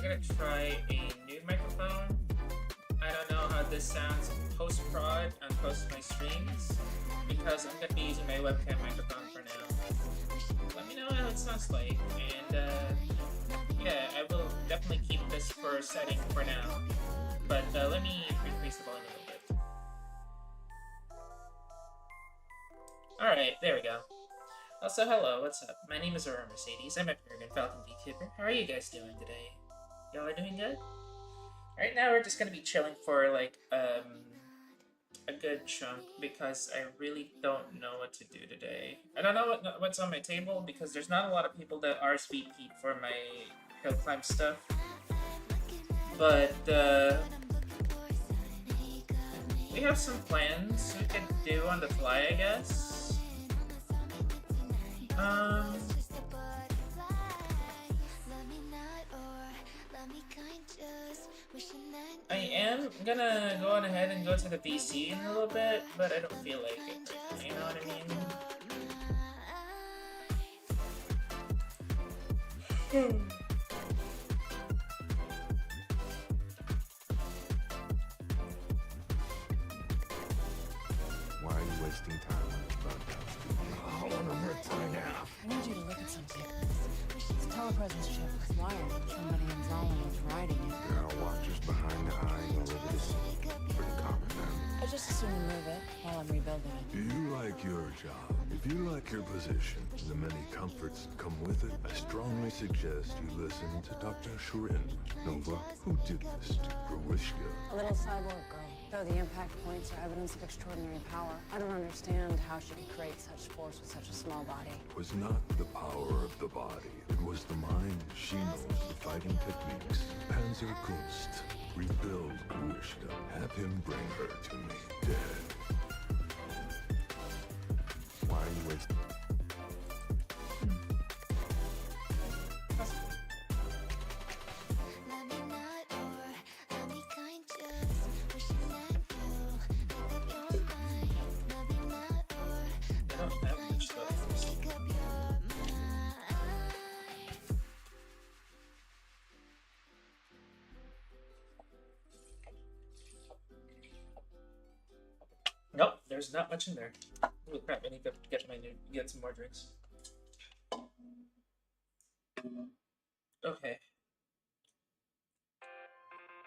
gonna try a new microphone. I don't know how this sounds post-prod on post my streams because I'm gonna be using my webcam microphone for now. Let me know how it sounds like, and yeah, I will definitely keep this for setting for now. But let me increase the volume a little bit. Alright, there we go. Also, hello, what's up? My name is Aurora Mercedes. I'm a Peregrine Falcon Beekeeper. How are you guys doing today? Y'all are doing good? Right now, we're just gonna be chilling for, like, a good chunk because I really don't know what to do today. I don't know what's on my table because there's not a lot of people that RSVP'd for my hill climb stuff. But, we have some plans we could do on the fly, I guess. I am gonna go on ahead and go to the VC in a little bit, but I don't feel like it. You know what I mean? Why are you wasting time on this broadcast? I want to retire now. I need you to look at something. It's a telepresence chip with wires that somebody in Zolin was riding it. There are watchers behind the eye all over the scene. Pretty common now. I just assume move it while I'm rebuilding it. Do you like your job? If you like your position and the many comforts that come with it, I strongly suggest you listen to Dr. Shirin. Nova, who did this to Growishka? A little cyborg girl. Though the impact points are evidence of extraordinary power, I don't understand how she could create such force with such a small body. It was not the power of the body. It was the mind. She knows the fighting techniques. Panzerkunst. Rebuild Growishka. Have him bring her to me dead. Why are you wasting? Nope, there's not much in there. Oh crap, I need to get some more drinks. Okay.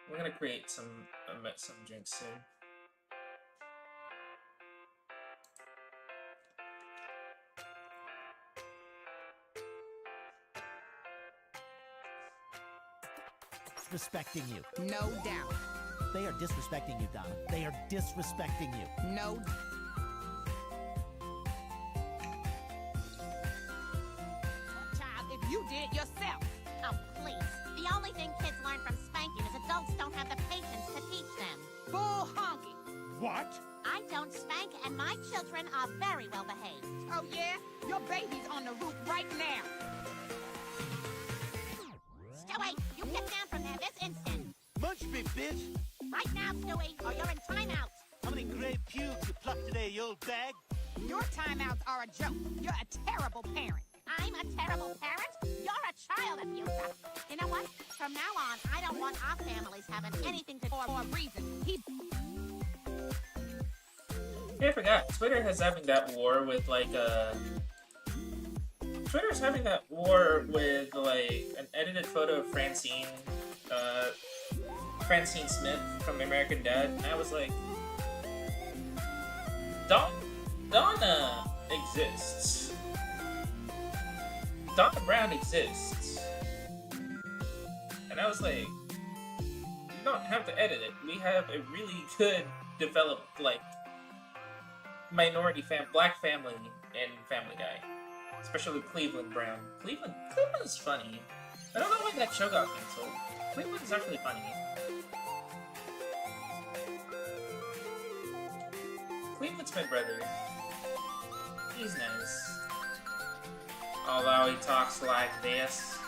We're gonna create some drinks soon. Disrespecting you. No doubt. They are disrespecting you, Donna. They are disrespecting you. No. Child, if you did it yourself. Oh, please. The only thing kids learn from spanking is adults don't have the patience to teach them. Bull honky. What? I don't spank, and my children are very well behaved. Oh, yeah? Your baby's on the roof right now. Stewie, you get down from there this instant. Munch me, bitch! Right now, Stewie, or you're in timeout. How many gray pubes you plucked today, you old bag? Your timeouts are a joke. You're a terrible parent. I'm a terrible parent. You're a child abuser. You know what? From now on, I don't want our families having anything to do For a reason. He... Hey, I forgot. Twitter has having that war with, like, Twitter's having that war with, like, an edited photo of Francine Smith from American Dad, and I was like, Donna exists. Donna Brown exists. And I was like, you don't have to edit it. We have a really good developed, like, black family in Family Guy. Especially Cleveland Brown. Cleveland is funny. I don't know why that show got canceled. Cleveland is actually funny. Cleveland's my brother. He's nice. Although he talks like this.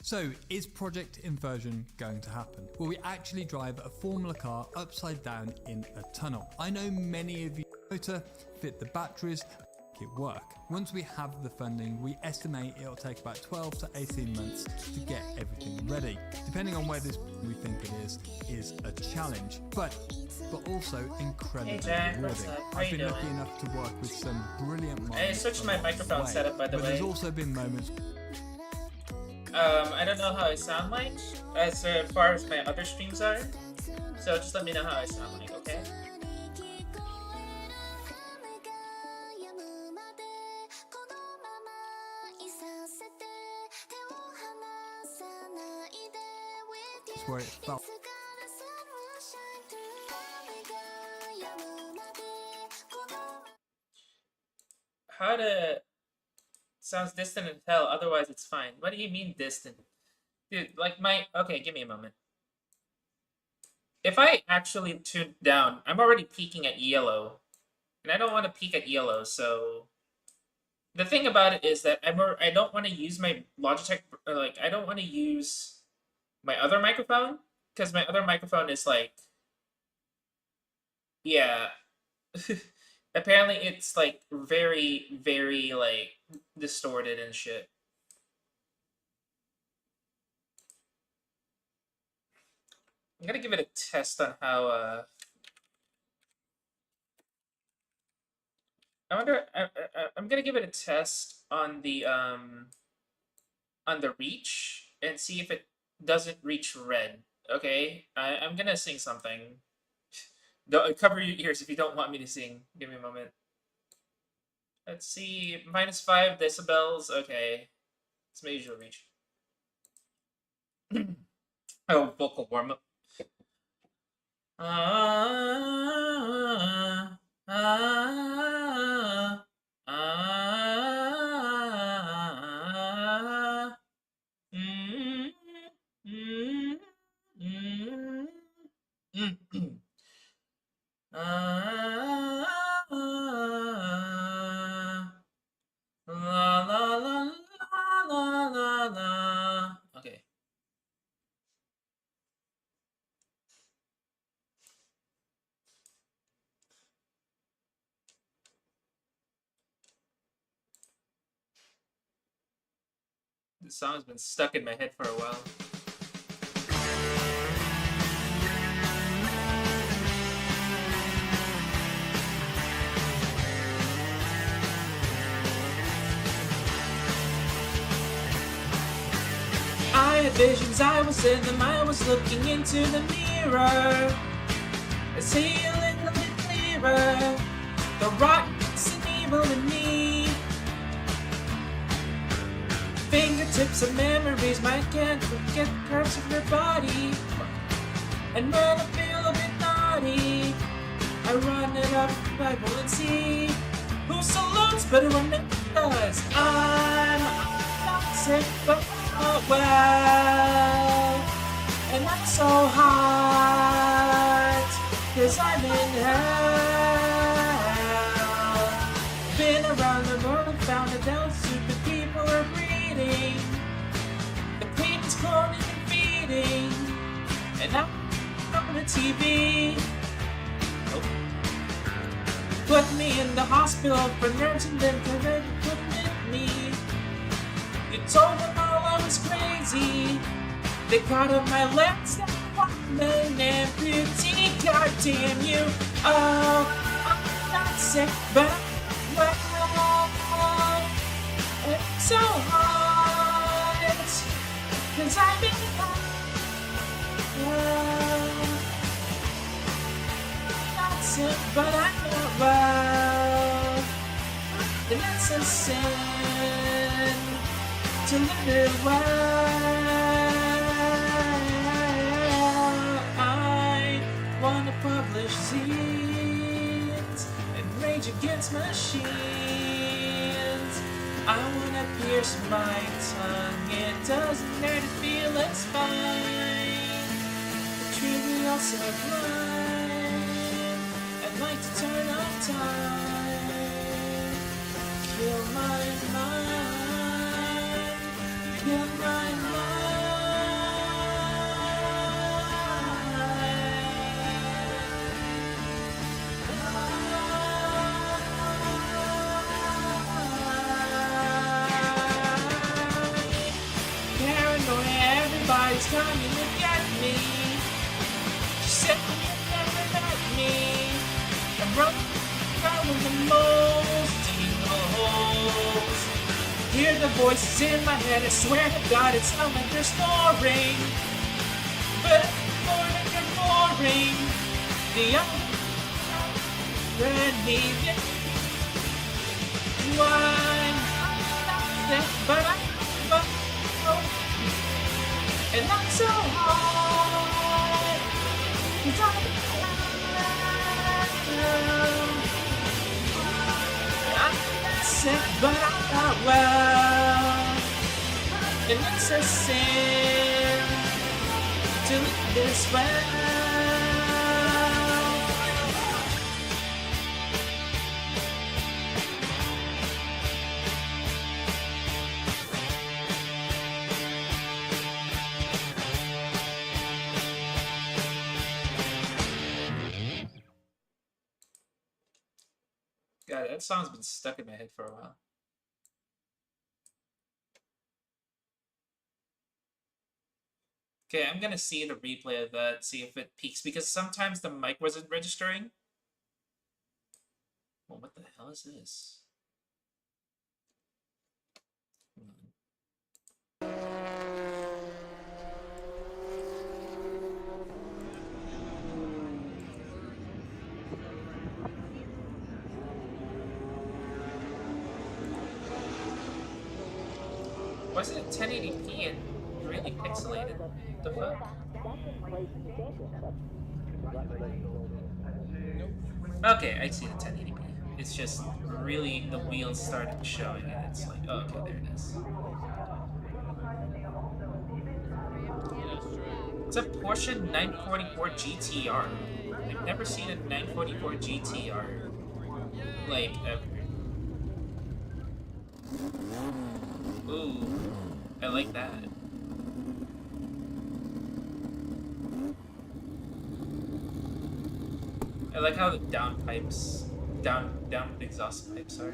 So, is Project Inversion going to happen? Will we actually drive a Formula car upside down in a tunnel? I know many of you motor, fit the batteries, make it work. Once we have the funding, we estimate it'll take about 12 to 18 months to get everything ready. Depending on where this we think it is a challenge, but also incredibly Hey Jack, rewarding. what's up? How I've you been doing? lucky enough to work with some brilliant minds. I switched my microphone setup, by the but way. there's also been moments. I don't know how I sound like as far as my other streams are, so just let me know how I sound like, okay? Where it felt How to... Sounds distant as hell, otherwise it's fine. What do you mean distant? Dude, like my... Okay, give me a moment. If I actually tune down, I'm already peaking at yellow. And I don't want to peak at yellow, so... The thing about it is that I don't want to use my Logitech... Like, I don't want to use my other microphone. Because my other microphone is like... Yeah... Apparently it's like very, very like distorted and shit. I'm gonna give it a test on how I'm gonna give it a test on the reach and see if it doesn't reach red. Okay? I'm gonna sing something. Don't cover your ears if you don't want me to sing. Give me a moment. Let's see. -5 decibels. Okay. It's my usual reach. Oh, vocal warm up. La la la la la la. Okay. This song's been stuck in my head for a while. I had visions, I was in them, I was looking into the mirror. I see a little bit clearer, the rottenness and evil in me. Fingertips of memories, my can't forget the curves of your body. And when I feel a bit naughty, I run it up the Bible and see who salutes but who never does. I'm not sick, but well, and I'm so hot, 'cause I'm in hell. Been around the world and found it out, stupid people are breeding. The pain is cloning and feeding, and I'm on the TV. Nope. Put me in the hospital for nerves and then admit me. You told them all I was crazy. They cut off my legs and an amputee. God damn you. Oh, I'm not sick, but I'm well. It's so hard, 'cause I've been not sick, but I'm not well. And that's a sin to live it well. I wanna publish zines and rage against machines. I wanna pierce my tongue, it doesn't hurt to feel it's fine. But truly also blind, I'd like to turn on time. Kill my mind. Kill my mind. was coming to get me. She said you never met me. I'm running around the moles, digging little holes. Hear the voices in my head, I swear to God, it sounds like they're snoring. But every morning they're boring. The young ready why? But and not so hard. I'm sick, but I'm not well. And it's a sin to live this way. God, that song's been stuck in my head for a while. Okay, I'm gonna see the replay of that, see if it peaks, because sometimes the mic wasn't registering. Well, what the hell is this? Hold on. Why is it 1080p and really pixelated? The fuck? Okay, I see the 1080p. It's just really the wheels started showing and it's like, oh, okay, there it is. It's a Porsche 944 GTR. I've never seen a 944 GTR, like, ever. Ooh, I like that. I like how the down exhaust pipes are.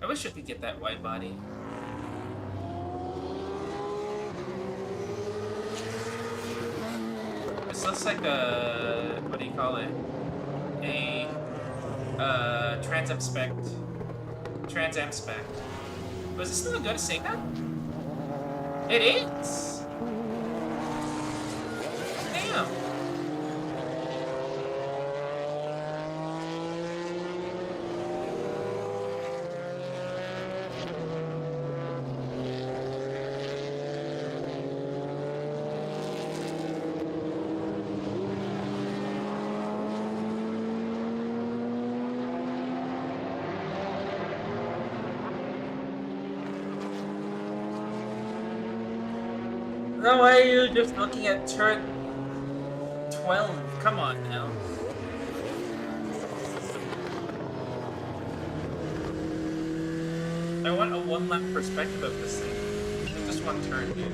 I wish I could get that wide body. This looks like a, what do you call it? A Trans Am Spec. Was this still a good Sega? It is! Damn! No, why are you just looking at turn 12? Come on now. I want a one-lap perspective of this thing. Just one turn, dude.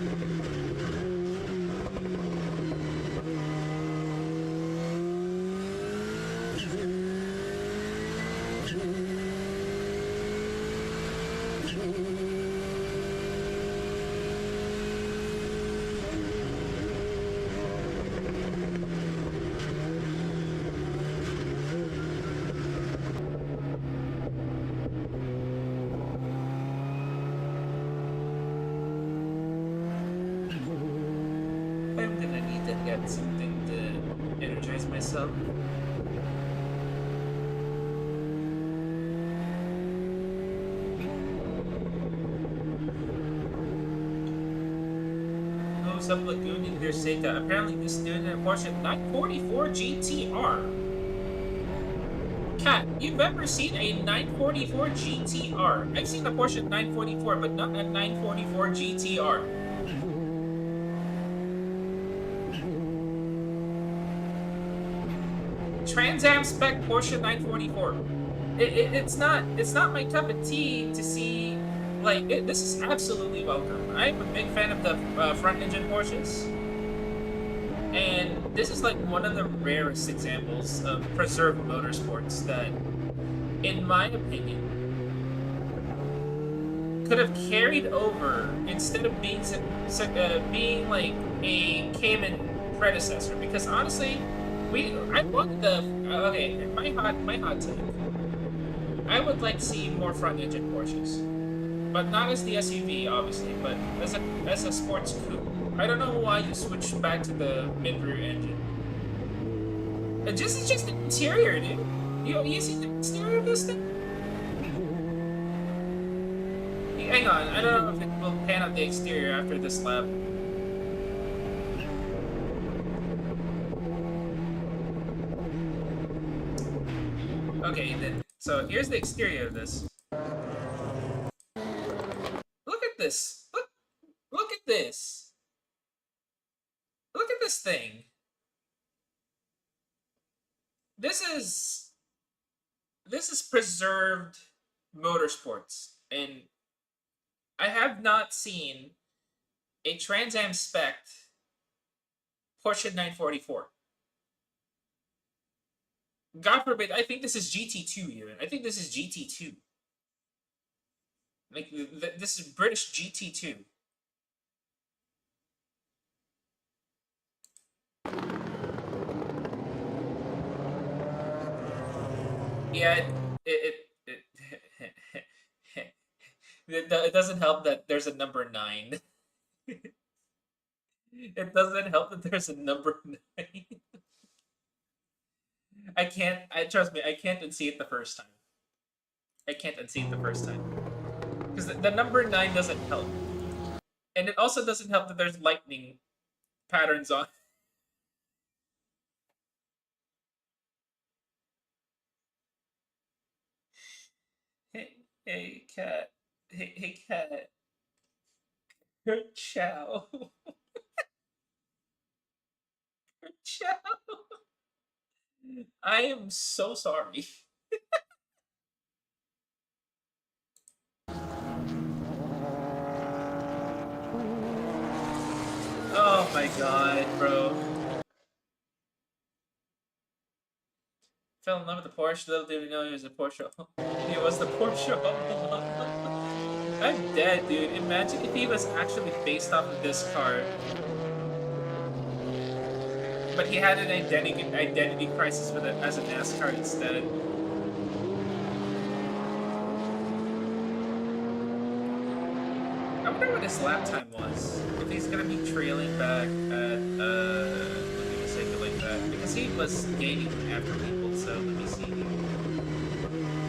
Something to energize myself. Moves up Lagoon in their Seita. Apparently this dude in a Porsche 944 GTR. Kat, you've ever seen a 944 GTR? I've seen a Porsche 944, but not a 944 GTR. Trans Am Spec Porsche 944. It's not my cup of tea to see, like, this is absolutely welcome. I'm a big fan of the front engine Porsches, and this is like one of the rarest examples of preserved motorsports that, in my opinion, could have carried over instead of being being like a Cayman predecessor. Because honestly, I wanted the okay. My hot take. I would like to see more front engine Porsches, but not as the SUV, obviously, but as a sports coupe. I don't know why you switched back to the mid-rear engine. It's just the interior, dude. You see the exterior of this thing? Hang on, I don't know if it will pan out the exterior after this lap. Okay, then. So here's the exterior of this. Look at this. Look at this. Look at this thing. This is preserved motorsports, and I have not seen a Trans Am spec Porsche 944. God forbid, I think this is GT2 even. I think this is GT2. Like, this is British GT2. Yeah, it doesn't help that there's a number 9. It doesn't help that there's a number 9. Trust me, I can't unsee it the first time. I can't unsee it the first time. Because the number 9 doesn't help. And it also doesn't help that there's lightning patterns on. Hey, cat. Hey, cat. Ciao. Ciao. I am so sorry. Oh my god, bro. Fell in love with the Porsche. Little did we know he was a Porsche. He was the Porsche all along. I'm dead, dude. Imagine if he was actually based off of this car. But he had an identity crisis with it as a NASCAR instead. I wonder what his lap time was. If he's gonna be trailing back at let me say it like that. Because he was gaining after people, so let me see.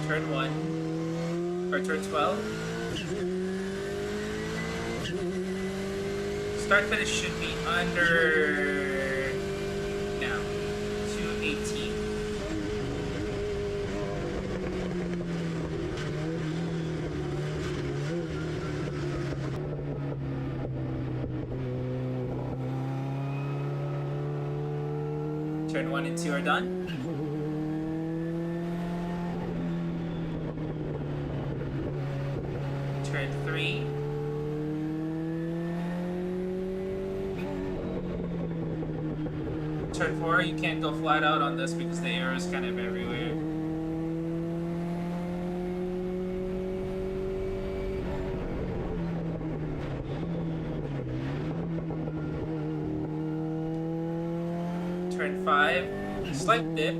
Turn 1 or turn 12. Start finish should be under now. 218. Turn 1 and 2 are done. Turn 3. Turn 4, you can't go flat out on this because the air is kind of everywhere. Turn 5, slight dip.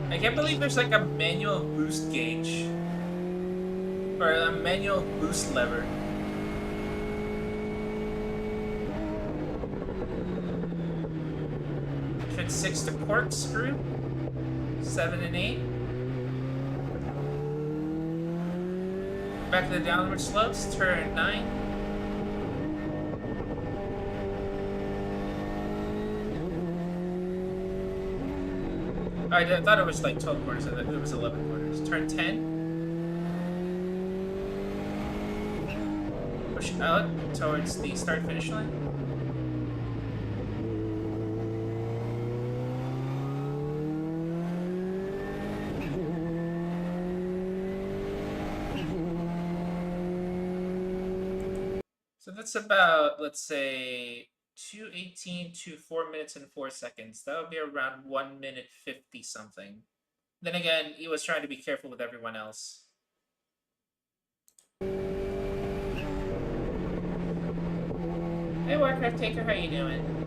I can't believe there's like a manual boost gauge. Or a manual boost lever. Turn 6 to corkscrew. 7 and 8. Back to the downward slopes. Turn 9. I thought it was like 12 quarters. I thought it was 11 quarters. Turn 10. Push out towards the start-finish line. So that's about, let's say, 2:18 to 4 minutes and 4 seconds. That would be around 1 minute 50 something. Then again, he was trying to be careful with everyone else. Hey, Warcraft Taker, how you doing?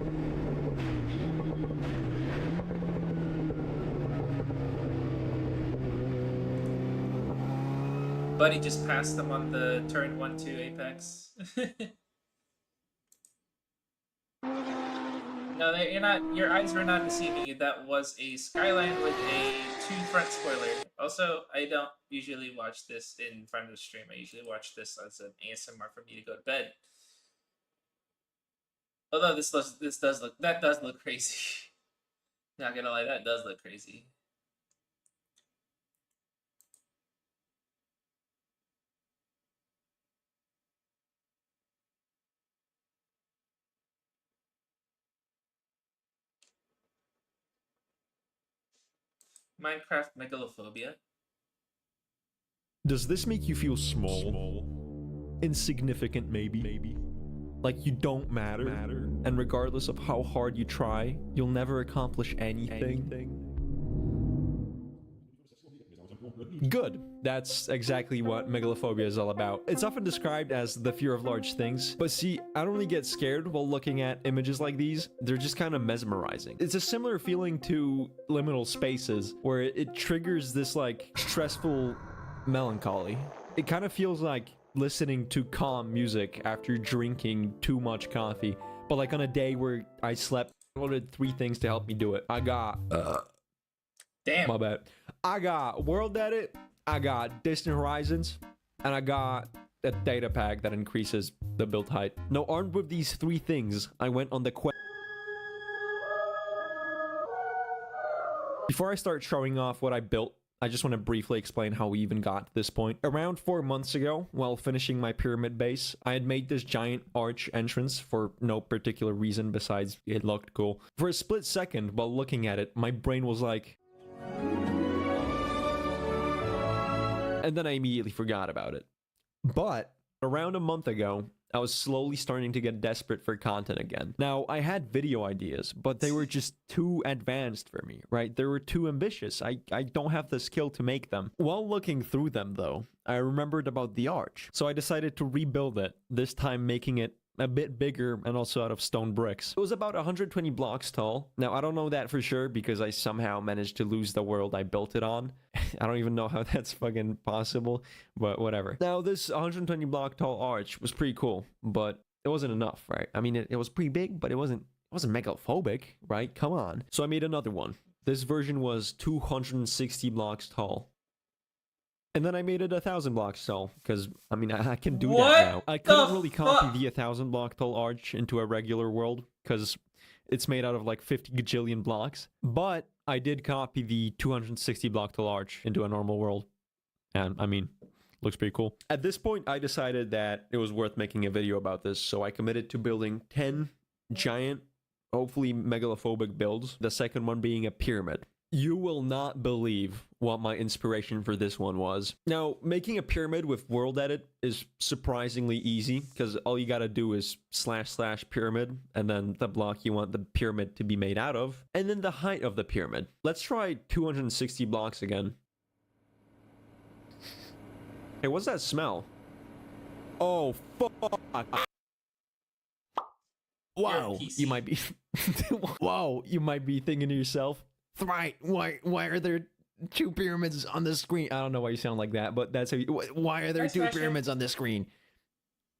Buddy just passed them on the turn 1-2 Apex. No, you're not. Your eyes were not deceiving you. That was a skyline with a 2 front spoiler. Also, I don't usually watch this in front of the stream. I usually watch this as an ASMR for me to go to bed. Although this does look crazy. Not gonna lie, that does look crazy. Minecraft megalophobia. Does this make you feel small? Insignificant, maybe? Like you don't matter? And regardless of how hard you try, you'll never accomplish anything? Good. That's exactly what megalophobia is all about. It's often described as the fear of large things, but see, I don't really get scared while looking at images like these. They're just kind of mesmerizing. It's a similar feeling to liminal spaces, where it triggers this like stressful melancholy. It kind of feels like listening to calm music after drinking too much coffee, but like on a day where I slept, I ordered 3 things to help me do it. I got Damn. my bad. I got World Edit, I got Distant Horizons, and I got a data pack that increases the build height. Now, armed with these 3 things, I went on the quest. Before I start showing off what I built, I just want to briefly explain how we even got to this point. Around 4 months ago, while finishing my pyramid base, I had made this giant arch entrance for no particular reason besides it looked cool. For a split second, while looking at it, my brain was like... and then I immediately forgot about it. But around a month ago, I was slowly starting to get desperate for content again. Now, I had video ideas, but they were just too advanced for me, right? They were too ambitious. I don't have the skill to make them. While looking through them, though, I remembered about the arch. So I decided to rebuild it, this time making it a bit bigger and also out of stone bricks. It was about 120 blocks tall. Now, I don't know that for sure because I somehow managed to lose the world I built it on. I don't even know how that's fucking possible, but whatever. Now, this 120 block tall arch was pretty cool, but it wasn't enough, right? I mean, it was pretty big, but it wasn't megaphobic, right? Come on. So I made another one. This version was 260 blocks tall. And then I made it 1,000 blocks tall, because, I mean, I can do that now. I couldn't really copy the 1,000 block tall arch into a regular world, because it's made out of like 50 gajillion blocks. But I did copy the 260 block tall arch into a normal world. And, I mean, looks pretty cool. At this point, I decided that it was worth making a video about this, so I committed to building 10 giant, hopefully megalophobic builds, the second one being a pyramid. You will not believe what my inspiration for this one was. Now, making a pyramid with world edit is surprisingly easy, because all you gotta do is / pyramid, and then the block you want the pyramid to be made out of, and then the height of the pyramid. Let's try 260 blocks again. Hey, what's that smell? Oh, fuck. Wow, you might be... wow, you might be thinking to yourself, right, why are there 2 pyramids on the screen? I don't know why you sound like that, but that's how you... Why are there 2 pyramids on the screen?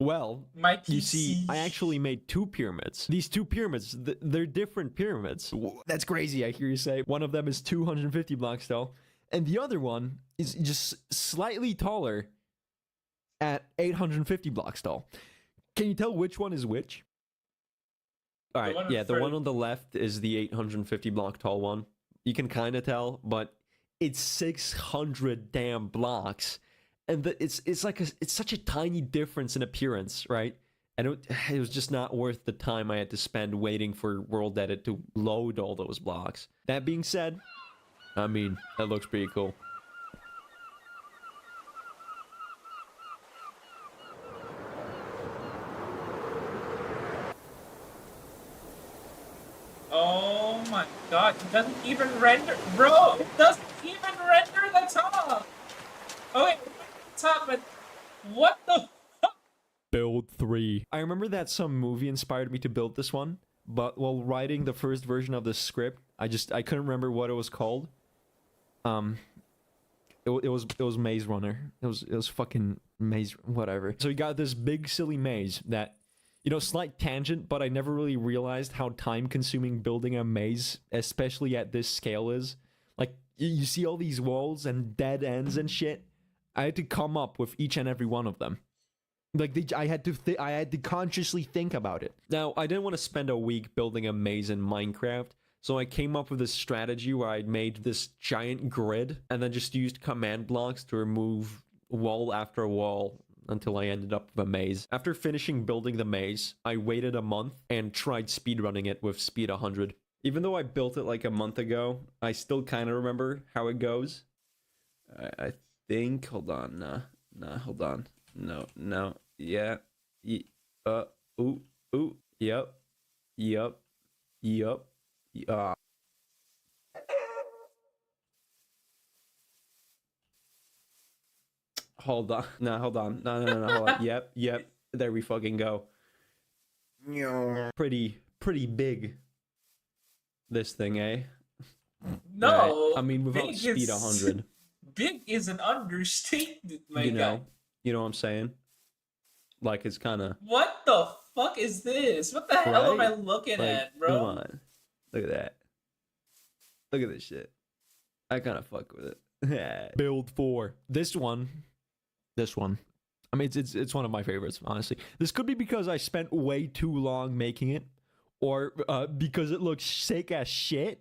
Well, you see, I actually made 2 pyramids. These 2 pyramids, they're different pyramids. That's crazy, I hear you say. One of them is 250 blocks tall, and the other one is just slightly taller at 850 blocks tall. Can you tell which one is which? All right, yeah, the one on the left is the 850 block tall one. You can kind of tell, but it's 600 damn blocks, and it's such a tiny difference in appearance, right? And it was just not worth the time I had to spend waiting for World Edit to load all those blocks. That being said, I mean, that looks pretty cool. my god, it doesn't even render. Bro, it doesn't even render the top! Okay, top, but what the fuck? Build 3. I remember that some movie inspired me to build this one, but while writing the first version of the script, I couldn't remember what it was called. It was Maze Runner. It was fucking Maze, whatever. So you got this big silly maze that, you know, slight tangent, but I never really realized how time consuming building a maze, especially at this scale, is. Like, you see all these walls and dead ends and shit. I had to come up with each and every one of them. Like, I had to consciously think about it. Now, I didn't want to spend a week building a maze in Minecraft, so I came up with this strategy where I made this giant grid and then just used command blocks to remove wall after wall until I ended up with a maze. After finishing building the maze, I waited a month and tried speedrunning it with speed 100. Even though I built it like a month ago, I still kind of remember how it goes. I think, hold on, hold on. No, yeah, ooh, yep. Hold on. No, hold on. No, hold on. Yep. There we fucking go. Pretty big. This thing, eh? No! Right. I mean, without big speed is, 100. Big is an understatement, my You guy. know? You know what I'm saying? Like, it's kind of... What the fuck is this? What the hell am I Right? looking Like, at, bro? come on. Look at that. Look at this shit. I kind of fuck with it. Build 4. This one. I mean, it's one of my favorites, honestly. This could be because I spent way too long making it, or because it looks sick as shit.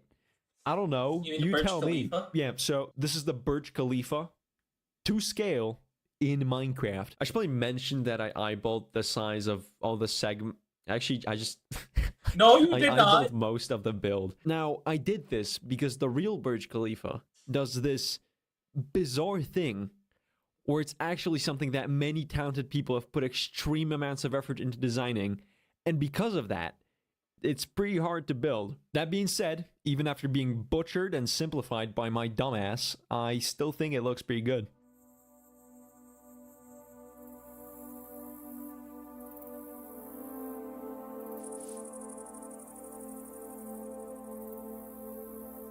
I don't know. You mean the Burj tell me. Khalifa? Yeah. So this is the Burj Khalifa to scale in Minecraft. I should probably mention that I eyeballed the size of all the segment. Actually, I just No, you did I not. eyeballed most of the build. Now I did this because the real Burj Khalifa does this bizarre thing, or it's actually something that many talented people have put extreme amounts of effort into designing, and because of that, it's pretty hard to build. That being said, even after being butchered and simplified by my dumbass, I still think it looks pretty good.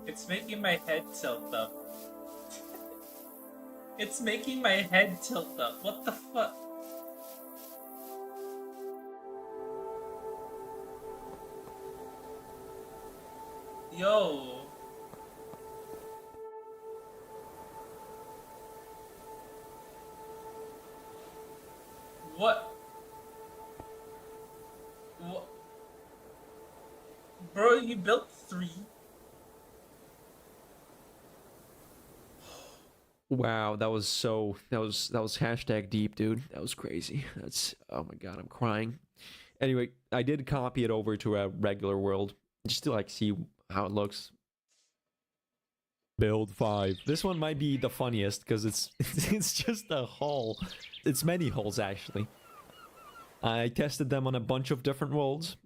It's making my head tilt up. It's making my head tilt up. What the fuck? Yo. What? What? Bro, you built 3? Wow, that was hashtag deep, dude. That was crazy. That's, oh my god, I'm crying. Anyway, I did copy it over to a regular world just to like see how it looks. Build 5. This one might be the funniest because it's just a hole. It's many holes actually. I tested them on a bunch of different worlds,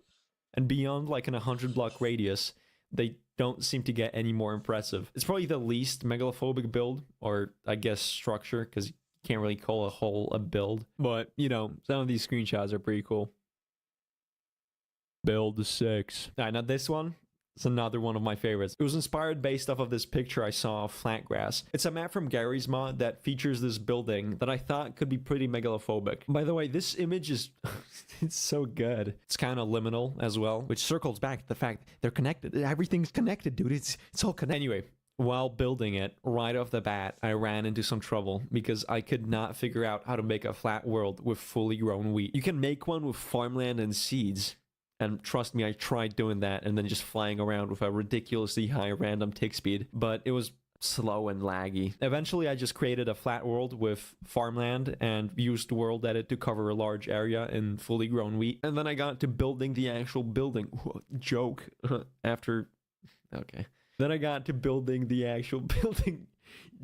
and beyond like an 100-block radius, they don't seem to get any more impressive. It's probably the least megalophobic build, or I guess structure, because you can't really call a hole a build. But, you know, some of these screenshots are pretty cool. Build 6. Alright, now this one, it's another one of my favorites. It was inspired based off of this picture I saw of flat grass. It's a map from Gary's mod that features this building that I thought could be pretty megalophobic. By the way, this image is... it's so good. It's kind of liminal as well, which circles back to the fact they're connected. Everything's connected, dude. It's all connected. Anyway, while building it, right off the bat, I ran into some trouble because I could not figure out how to make a flat world with fully grown wheat. You can make one with farmland and seeds. And trust me, I tried doing that and then just flying around with a ridiculously high random tick speed, but it was slow and laggy. Eventually, I just created a flat world with farmland and used world edit to cover a large area in fully grown wheat. And then I got to building the actual building. Joke. After... Okay. Then I got to building the actual building.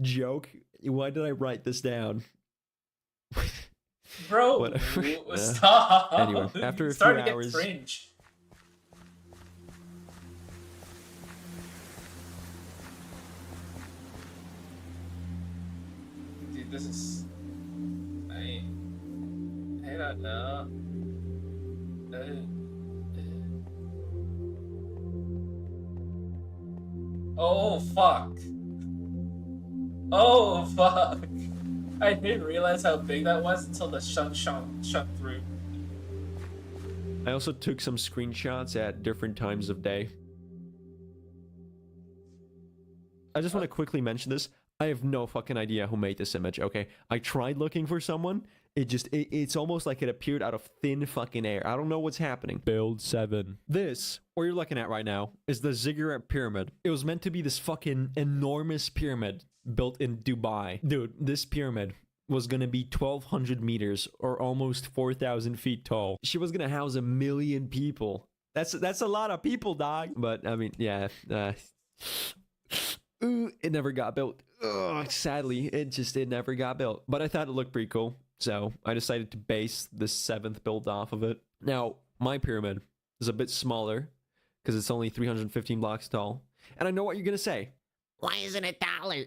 Joke. Why did I write this down? Bro, Whatever. Stop. Anyway, after a It's few starting to hours... get cringe. This is... I don't know. Oh, fuck. Oh, fuck. I didn't realize how big that was until the shut through. I also took some screenshots at different times of day. I just want to quickly mention this. I have no fucking idea who made this image, okay? I tried looking for someone. It's almost like it appeared out of thin fucking air. I don't know what's happening. Build 7. This, what you're looking at right now, is the Ziggurat Pyramid. It was meant to be this fucking enormous pyramid built in Dubai. Dude, this pyramid was gonna be 1,200 meters or almost 4,000 feet tall. She was gonna house 1 million people. That's a lot of people, dog. But, I mean, yeah, it never got built. Ugh, sadly, it never got built. But I thought it looked pretty cool, so I decided to base the 7th build off of it. Now, my pyramid is a bit smaller because it's only 315 blocks tall. And I know what you're gonna say. Why isn't it taller?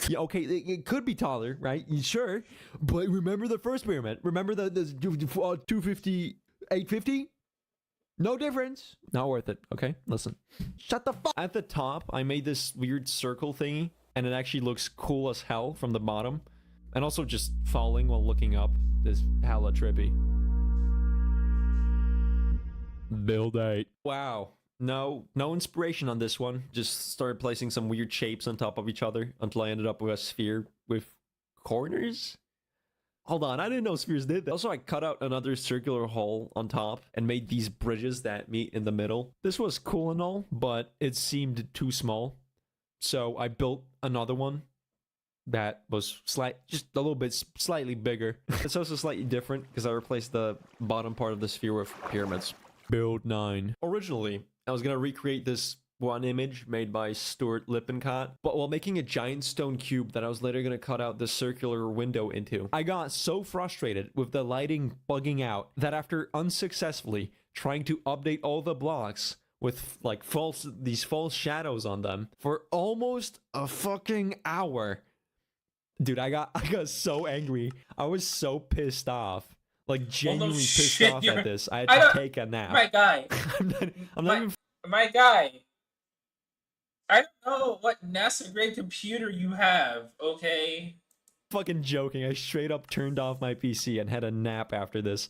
Yeah, okay, it could be taller, right? Sure, but remember the first pyramid. Remember the 250, 850? No difference. Not worth it, okay? Listen. Shut the fuck. At the top, I made this weird circle thingy, and it actually looks cool as hell from the bottom. And also just falling while looking up is hella trippy. Build 8. Wow. No inspiration on this one. Just started placing some weird shapes on top of each other until I ended up with a sphere with corners. Hold on, I didn't know spheres did that. Also, I cut out another circular hole on top and made these bridges that meet in the middle. This was cool and all, but it seemed too small. So I built another one that was just a little bit slightly bigger. It's also slightly different because I replaced the bottom part of the sphere with pyramids. Build 9. Originally, I was going to recreate this one image made by Stuart Lippincott, but while making a giant stone cube that I was later going to cut out the circular window into, I got so frustrated with the lighting bugging out that after unsuccessfully trying to update all the blocks with like these false shadows on them for almost a fucking hour, dude, I got so angry. I was so pissed off. Like, genuinely pissed off at this. I had to take a nap. My guy. I'm not even... My guy. I don't know what NASA-grade computer you have, okay? Fucking joking. I straight up turned off my PC and had a nap after this.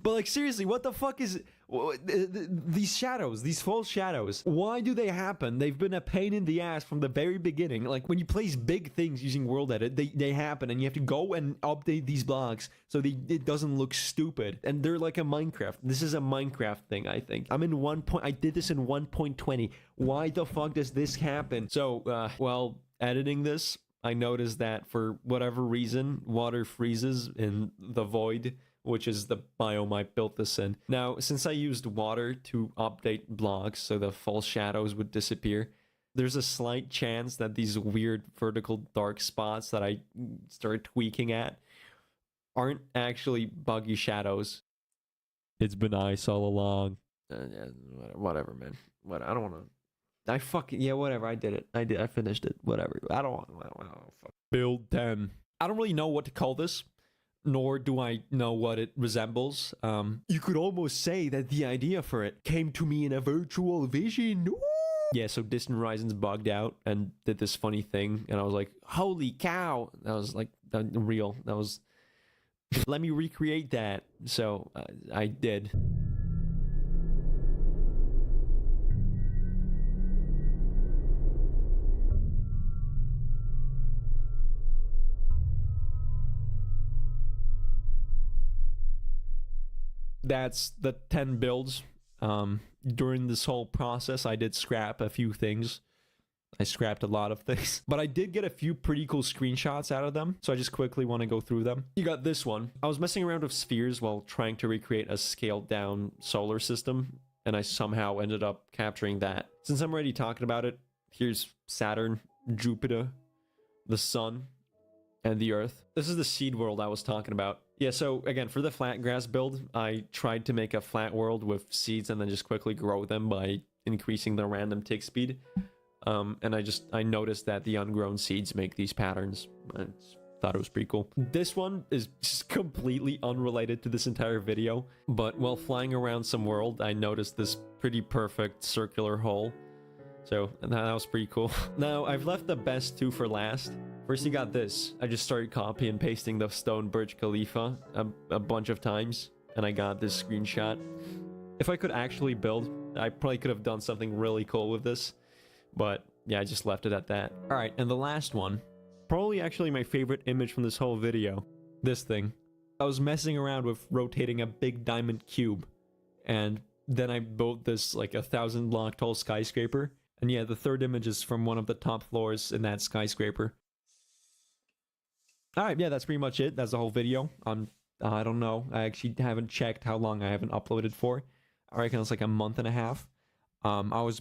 But, like, seriously, what the fuck is... These shadows, these false shadows, why do they happen? They've been a pain in the ass from the very beginning. Like, when you place big things using World Edit, they happen, and you have to go and update these blocks so it doesn't look stupid. And they're like a Minecraft. This is a Minecraft thing, I think. I did this in 1.20. Why the fuck does this happen? So, while editing this, I noticed that for whatever reason, water freezes in the void, which is the biome I built this in. Now, since I used water to update blocks so the false shadows would disappear, there's a slight chance that these weird vertical dark spots that I started tweaking at aren't actually buggy shadows. It's been ice all along. Yeah, whatever, man. I don't want to... Yeah, whatever, I did it. I finished it. Whatever. I don't want to... Build 10. I don't really know what to call this, nor do I know what it resembles. You could almost say that the idea for it came to me in a virtual vision. Ooh! Yeah, so Distant Horizons bugged out and did this funny thing, and I was like, holy cow! That was like real. That was... Let me recreate that. So I did. That's the 10 builds. During this whole process, I did scrap a few things. I scrapped a lot of things. But I did get a few pretty cool screenshots out of them, so I just quickly want to go through them. You got this one. I was messing around with spheres while trying to recreate a scaled-down solar system, and I somehow ended up capturing that. Since I'm already talking about it, here's Saturn, Jupiter, the Sun, and the Earth. This is the seed world I was talking about. Yeah, so again, for the flat grass build, I tried to make a flat world with seeds and then just quickly grow them by increasing the random tick speed. And I noticed that the ungrown seeds make these patterns. I thought it was pretty cool. This one is just completely unrelated to this entire video, but while flying around some world, I noticed this pretty perfect circular hole. So that was pretty cool. Now, I've left the best two for last. First, you got this. I just started copy and pasting the stone Burj Khalifa a bunch of times, and I got this screenshot. If I could actually build, I probably could have done something really cool with this, but yeah, I just left it at that. All right, and the last one, probably actually my favorite image from this whole video, this thing. I was messing around with rotating a big diamond cube, and then I built this like 1,000 block tall skyscraper. And yeah, the third image is from one of the top floors in that skyscraper. Alright, yeah, that's pretty much it. That's the whole video. I don't know. I actually haven't checked how long I haven't uploaded for. I reckon it's like a month and a half. I was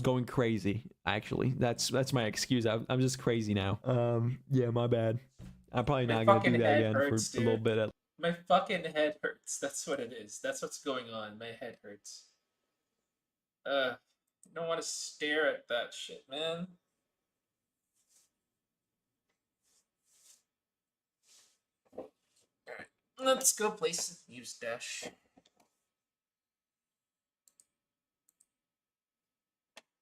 going crazy, actually. That's my excuse. I'm just crazy now. Yeah, my bad. I'm probably not gonna do that again for a little bit. My fucking head hurts. That's what it is. That's what's going on. My head hurts. I don't want to stare at that shit, man. Alright. Let's go play some News Dash.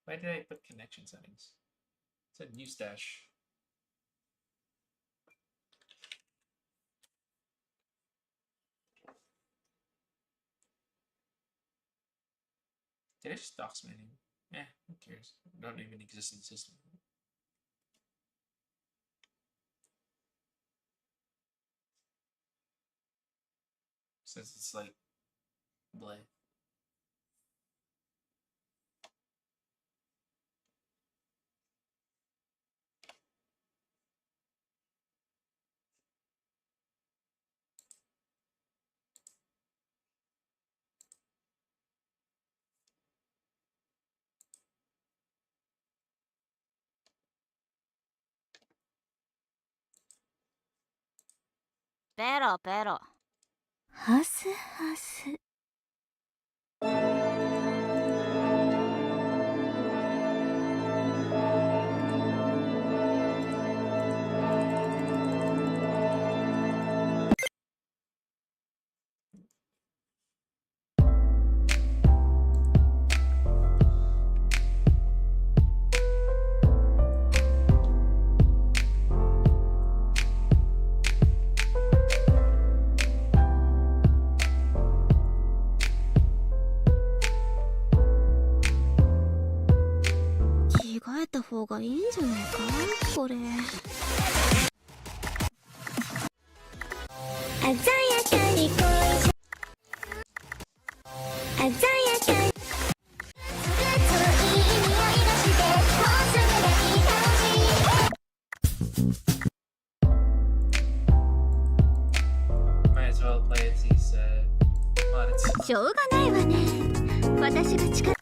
Why did I put connection settings? It said News Dash. Did I just dox my name? Eh, who cares? I don't even exist in the system. Since it's like, bleh. Pero, pero. はすはす。着替えた方がいいんじゃないかこれ。鮮やかに恋し鮮やかにMight as well play as these modded. しょうがないわね。私が力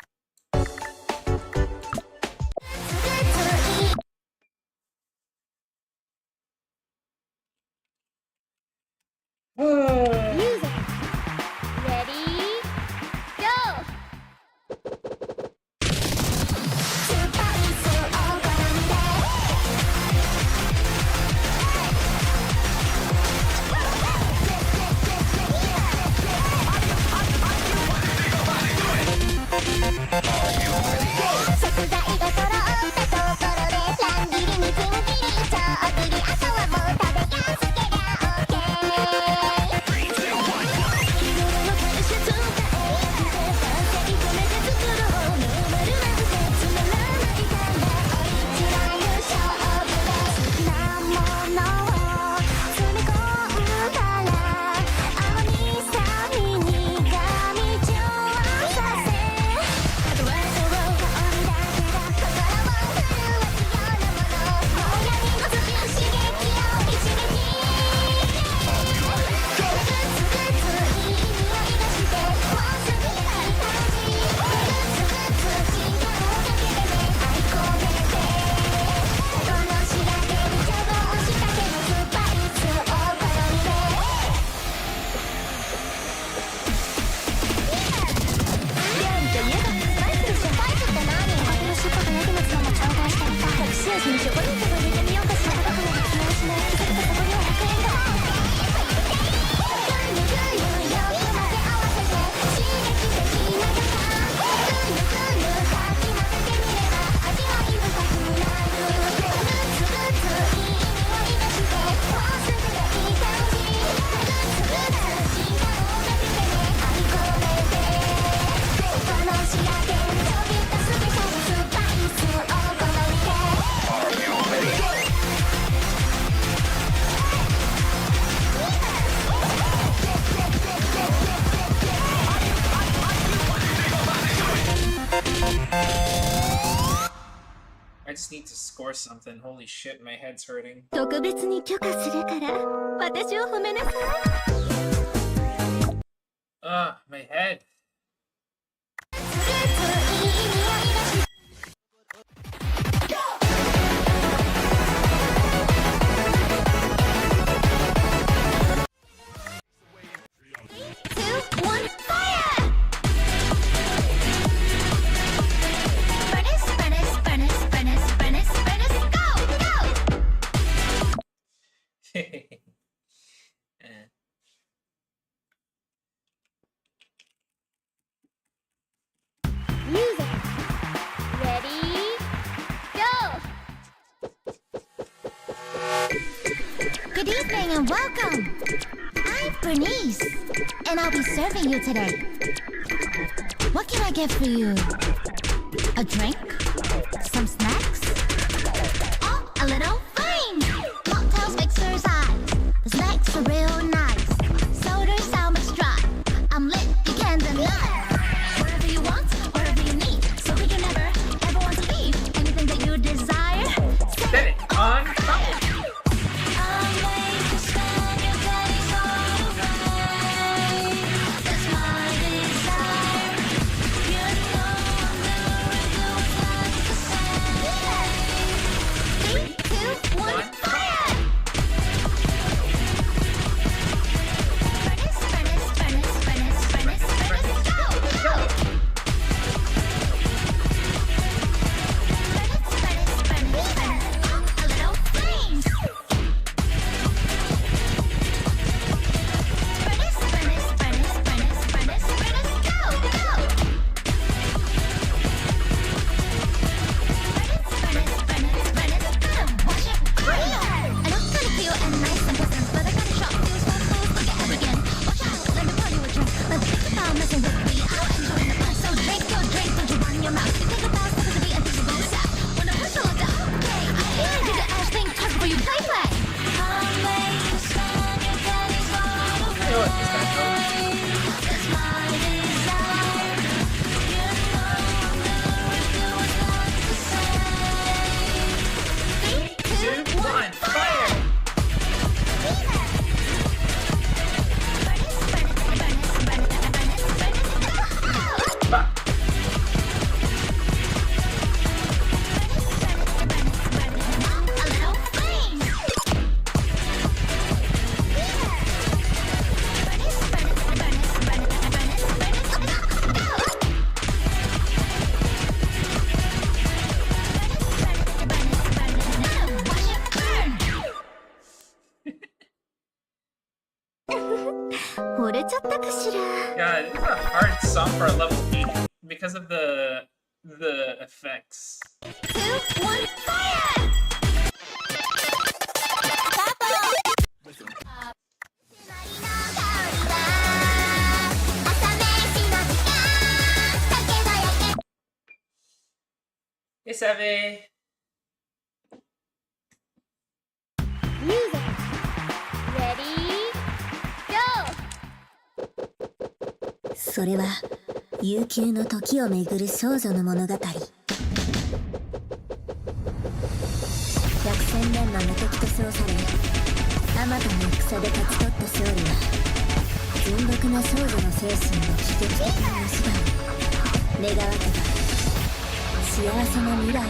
just need to score something. Holy shit, my head's hurting. 特別に許可するから私を褒めなさい Ah, my head. Music. Ready? Go! Good evening and welcome! I'm Bernice, and I'll be serving you today. What can I get for you? A drink? Some snacks? Oh, a little flame! Mocktails, mixers, ice. The snacks are real nice. Sodas, so much dry. I'm lit, you can't deny. Whatever you want, whatever you need. So we can never, ever want to leave. Anything that you desire, set it on fire. God, this is a hard song for a level 8 because of the effects. 2, 1, fire! Hey, Savvy. Music. Ready? Go! それは悠久の時をめぐる少女の物語。百戦錬磨無敵と称され、あまたの戦で勝ち取った勝利は純朴な少女の精神の喜劇的な足場を願わけば幸せな未来を。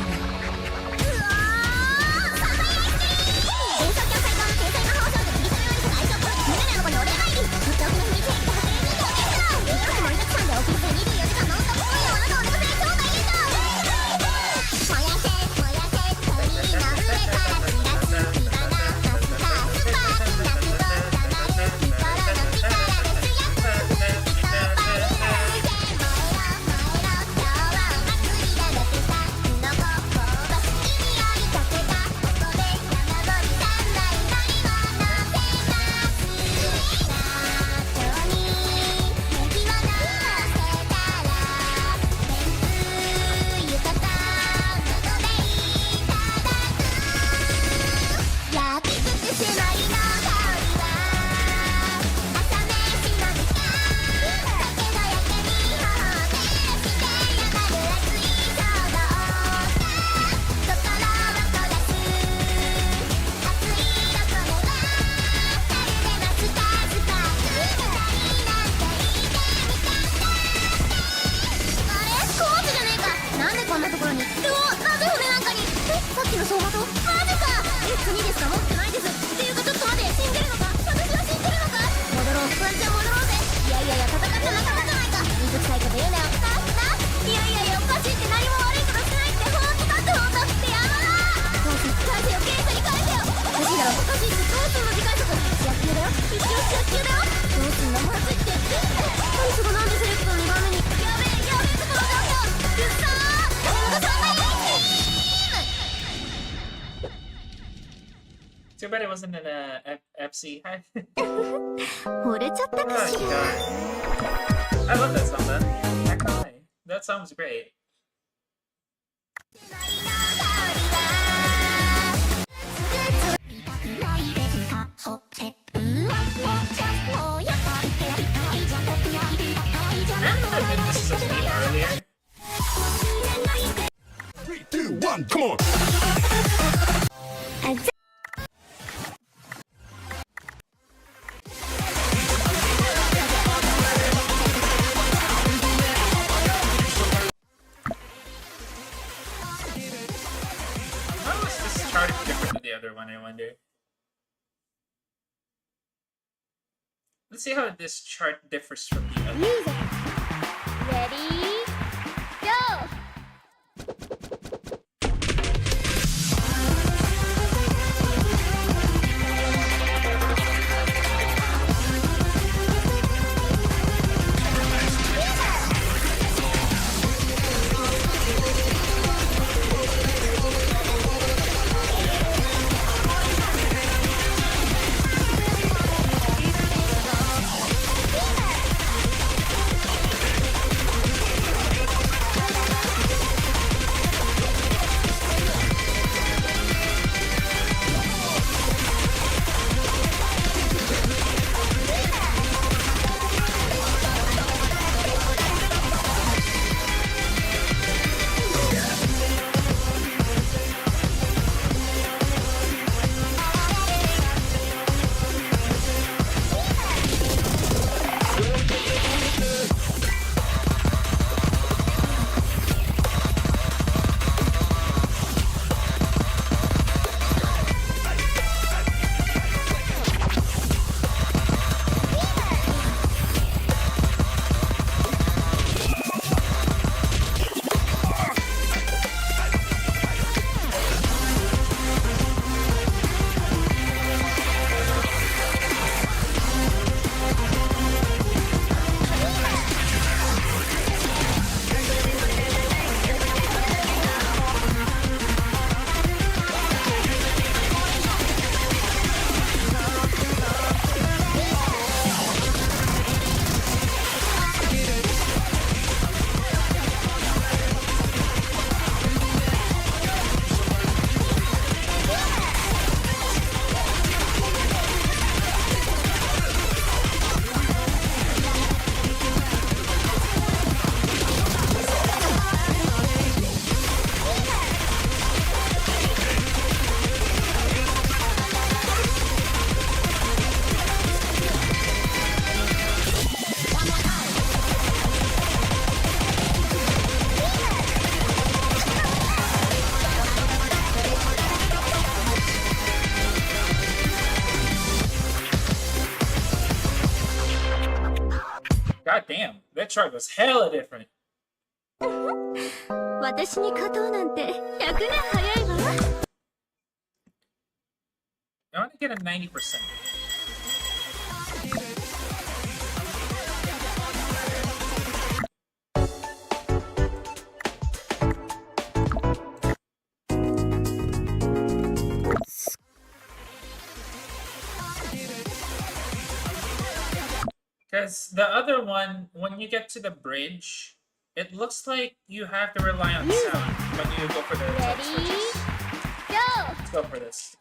Too bad it wasn't in a FC. Hi. 惚れちゃったかし Oh, ら God. I love that song, though. Not gonna lie. That song was great. I don't know if this was a theme earlier. 3, 2, 1, come on! How is this chart different than the other one, I wonder? Let's see how this chart differs from the other. Music. Ready? Go! God damn, that chart was hella different. 私に勝とうなんて100年早いわ I want to get a 90%. Because the other one, when you get to the bridge, it looks like you have to rely on sound when you go for the top switches. Go! Let's go for this.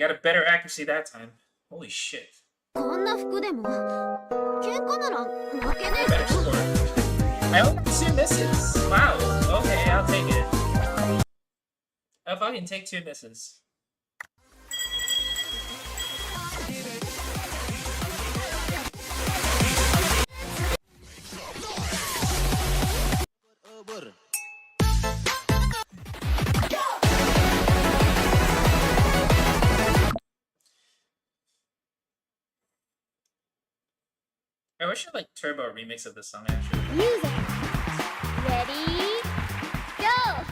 got a better accuracy that time. Holy shit. こんな服でも喧嘩なら負けねえ Better score. I only got 2 misses. Wow. Okay, I'll take it. I'll fucking take 2 misses. I wish I like turbo remix of this song actually. Music. Ready? Go!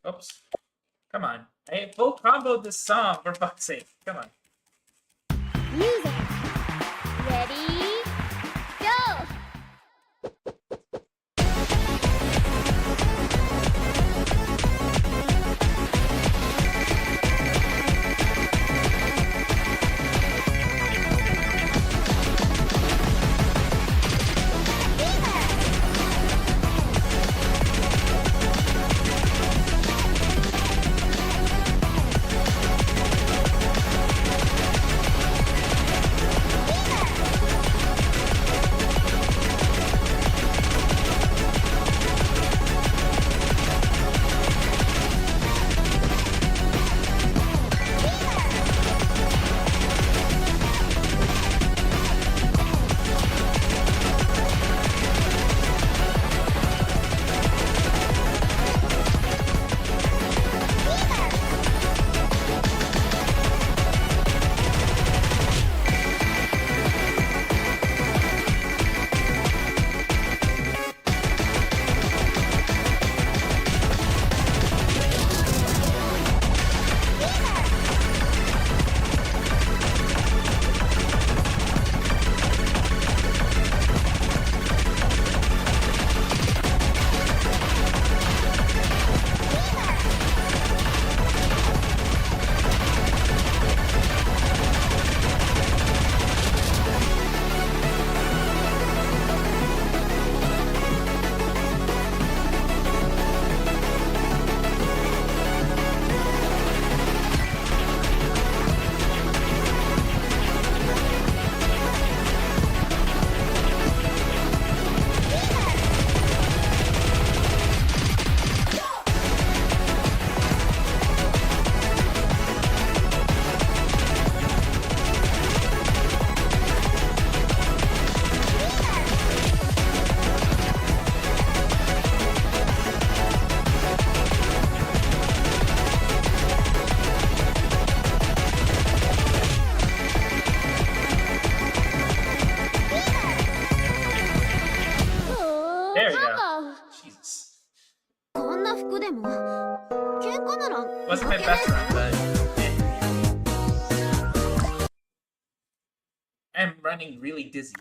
Oops. Come on. I full comboed this song for fuck's sake. Come on. Music. Ready? Go! There we go. Jesus. こんな服でも喧嘩なら Wasn't my best run, but I'm running really dizzy.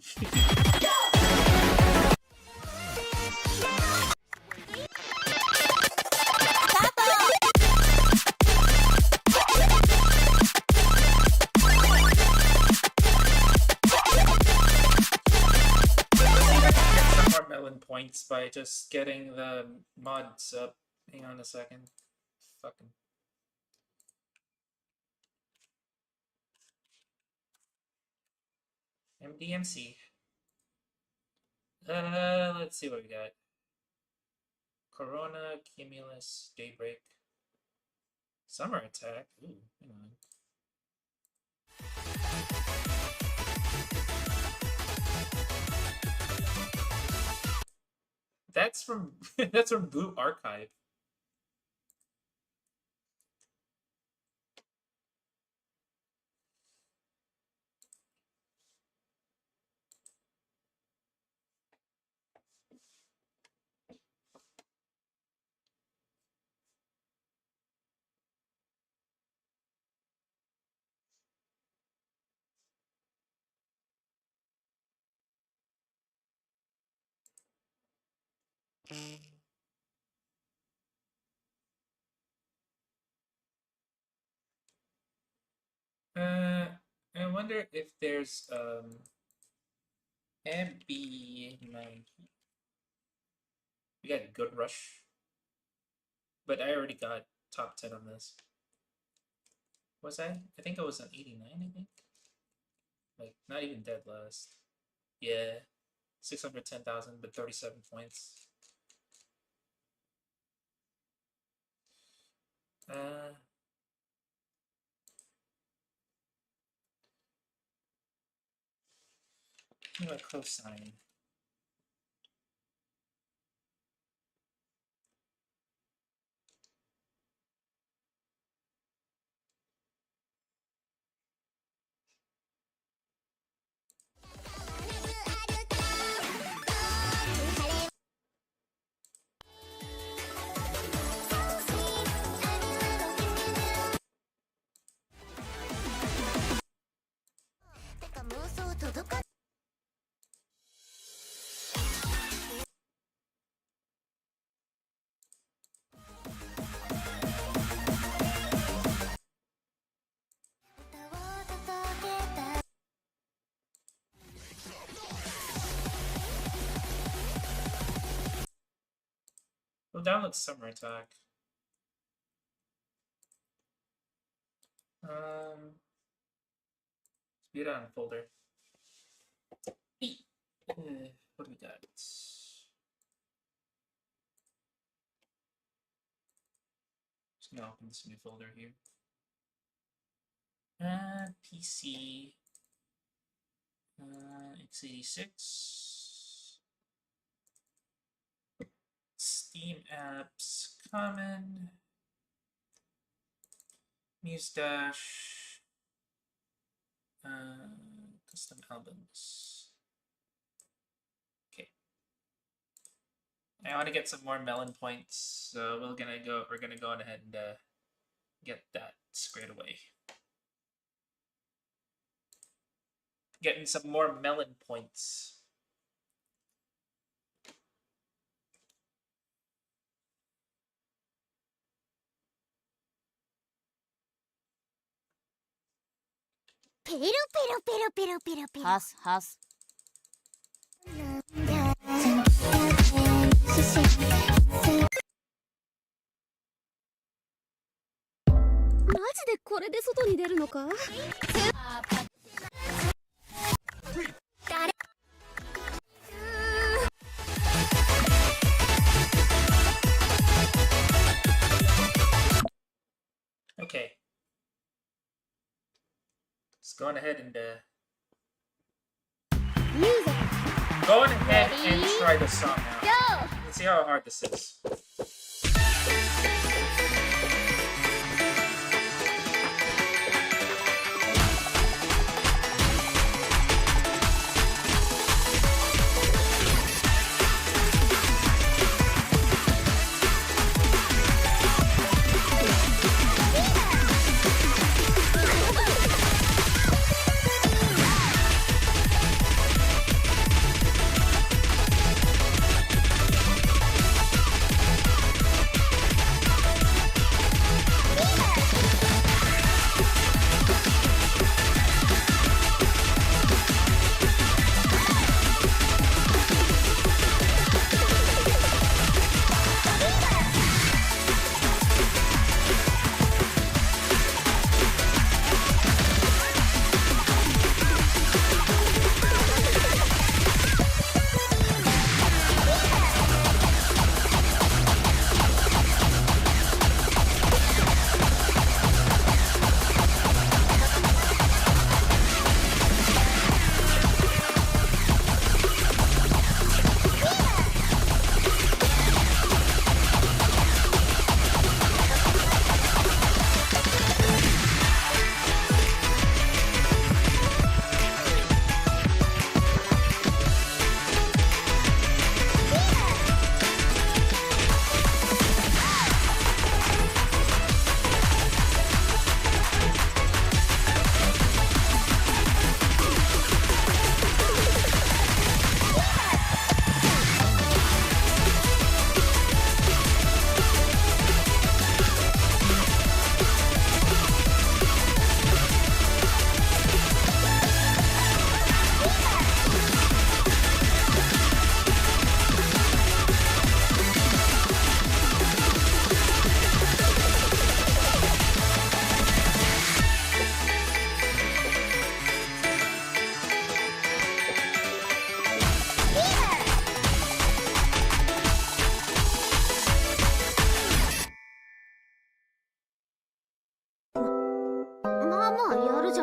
Melon points by just getting the mods up. Hang on a second. Fucking. MDMC. Let's see what we got. Corona, Cumulus, Daybreak. Summer Attack. Ooh, hang on. That's from that's from Blue Archive. wonder if there's MB9. We got a good rush, but I already got top 10 on this. Was I? I think I was on 89. I think, like not even dead last. Yeah, 610,000, but 37 points. What cosine? We'll download Summer Attack. Speed on folder. What do we got? Just gonna open this new folder here. PC. x86. Steam apps. Common. Muse Dash. Custom albums. Okay. I want to get some more melon points, so we're gonna go on ahead and get that squared away. Getting some more melon points. Huss, huss. Okay. Let's go on ahead and go on ahead and try the song out. Let's see how hard this is.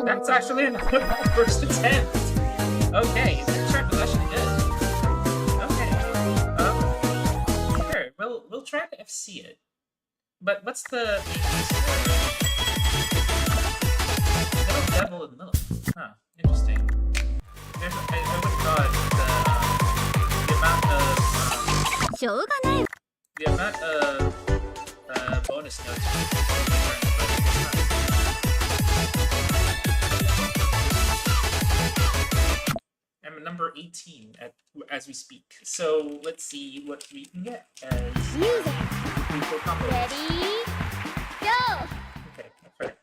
That's actually another first attempt. Okay, the start was actually good. Okay. Sure, we'll try to FC it. But what's the little devil in the middle? Huh, interesting. I would have thought the amount of bonus notes. I'm at number 18 as we speak. So let's see what we can get as Music. combo. Ready, go! Okay, that's right.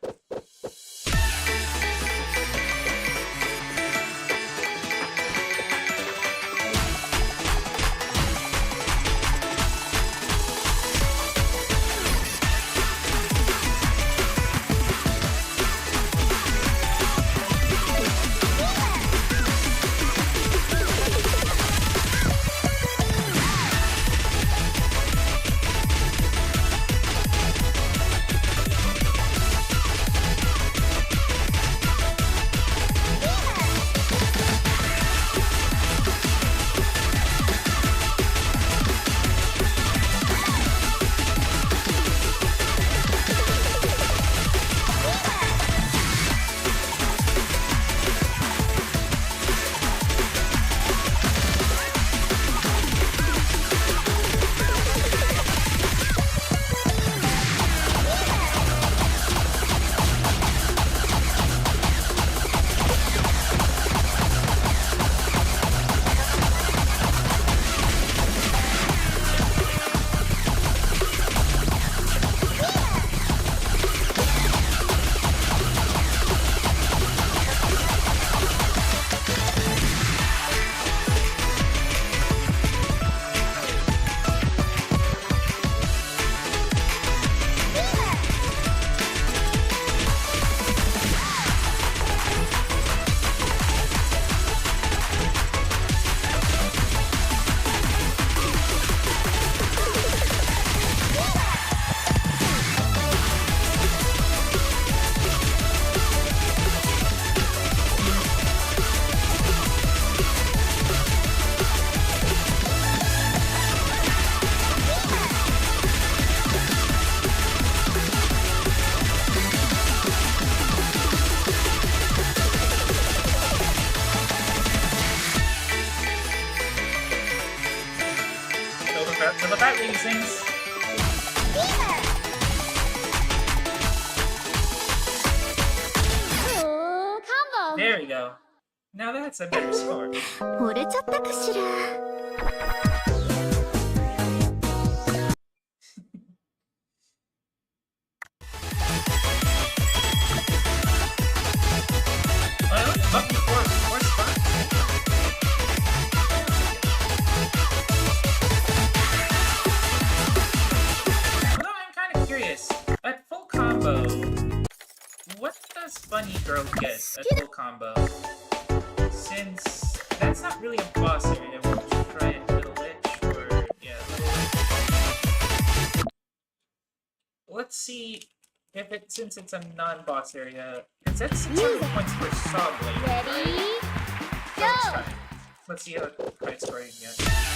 So without things. combo. There we go. Now that's a better score. 折れちゃったかしら。Up four spots. Although I'm kind of curious, at full combo, what does Bunny Girl get at full combo? Since that's not really a boss area, we'll just try it Little Witch or yeah, Little Witch. Let's see if it since it's a non-boss area. It's at 600 points per saw blade. Ready, So go! let's see how high score you can get.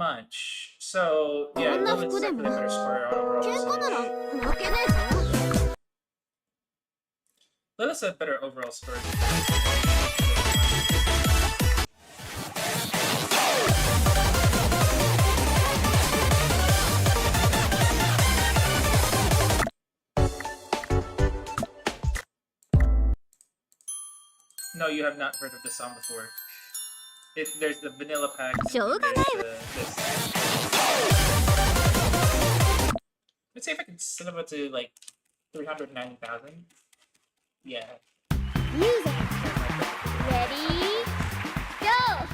much. So, yeah, Lilith's definitely a better scorer overall. Lilith's a better overall scorer. No, you have not heard of this song before. There's the vanilla pack. This. Let's see if I can set up to like 390,000. Yeah. Music. Ready? Go!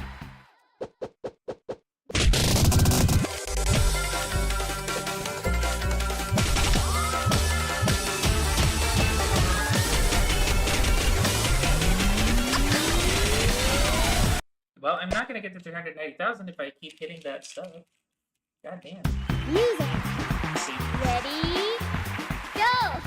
Well, I'm not gonna get to 390,000 if I keep hitting that stuff. God damn. Music. Let's see. Ready? Go!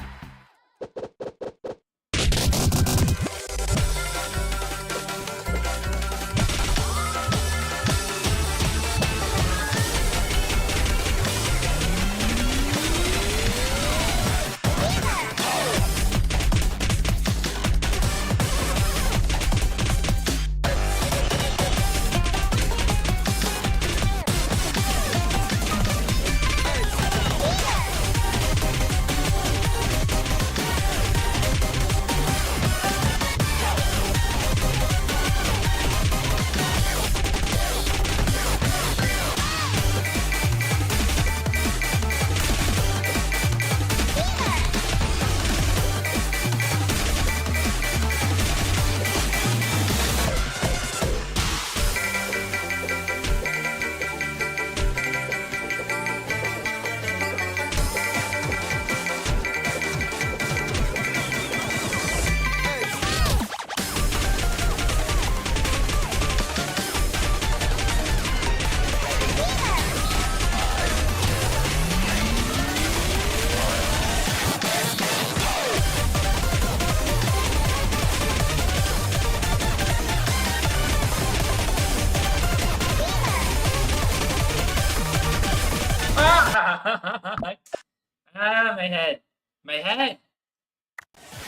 Ah, my head. My head!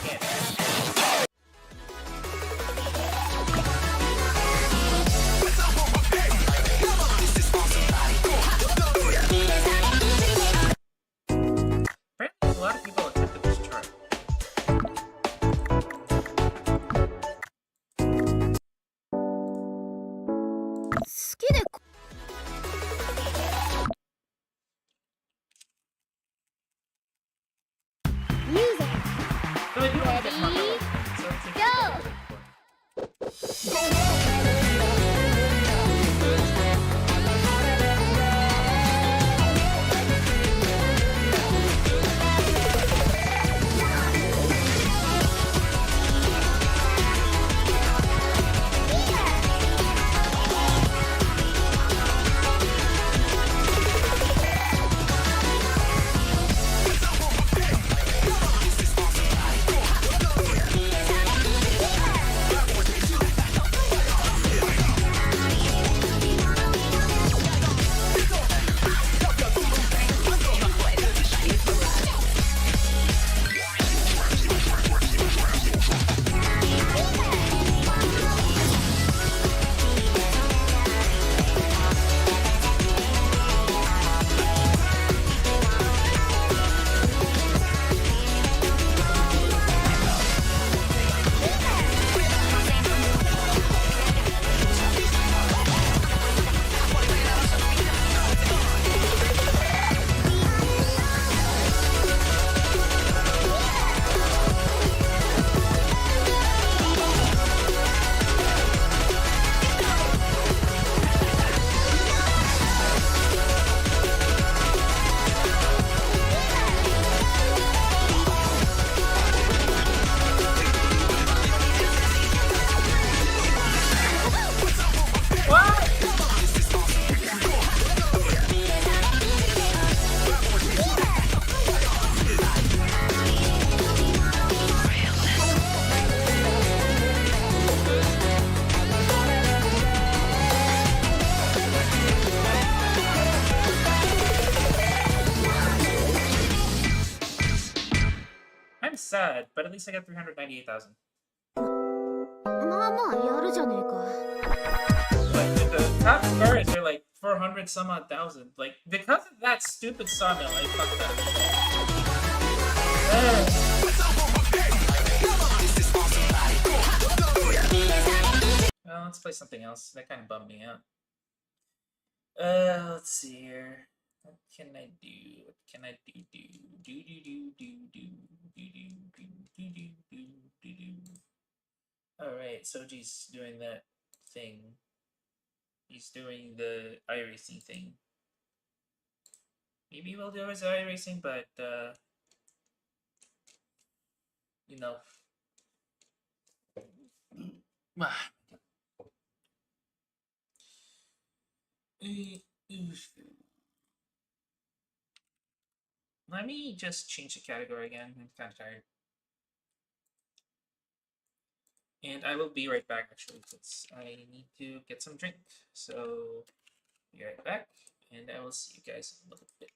Can't. Apparently, a lot of people accepted this chart. Music. So I do want to get sad, but at least I got 398,000. まあまあやるじゃねえか。 Like, the top cards are like 400 some odd thousand. Like, because of that stupid sawmill, I fucked up. Well, let's play something else. That kind of bummed me out. Let's see here. What can I do? What can I do? Alright, Soji's doing that thing. He's doing the iRacing thing. Maybe we'll do his iRacing, but, you know. Let me just change the category again. I'm kind of tired. And I will be right back, actually, because I need to get some drink. So, be right back, and I will see you guys in a little bit.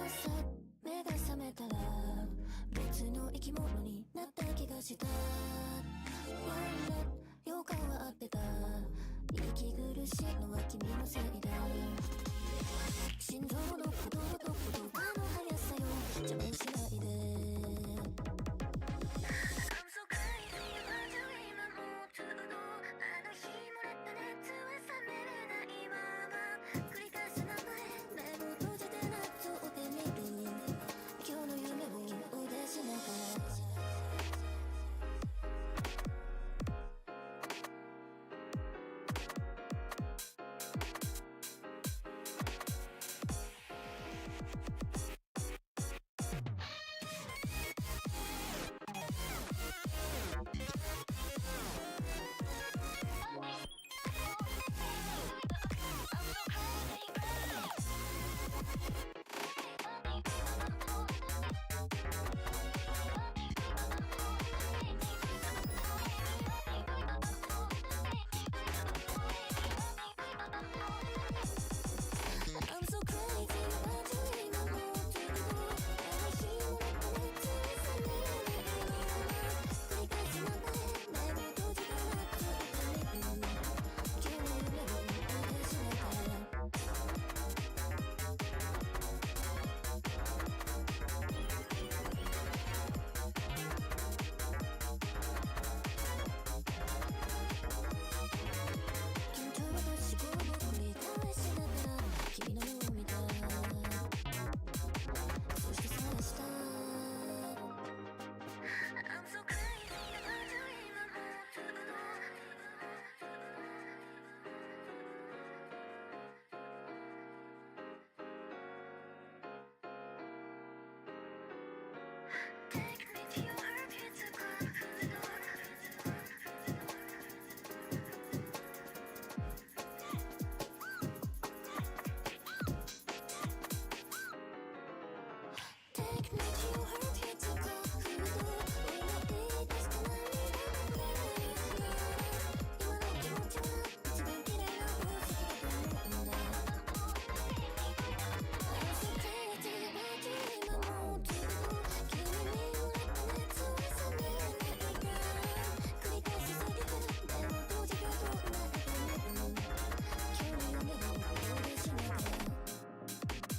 朝目が覚めたら別の生き物になった気がした。予感は合ってた。息苦しいのは君のせいだ。心臓の鼓動と言葉の速さよ邪魔しないで。I'm so crazy about you 今もう都度あの日漏れた熱は冷めれないまま繰り返す名前目を閉じて夏を追ってみる。今日の夢を追い出しながら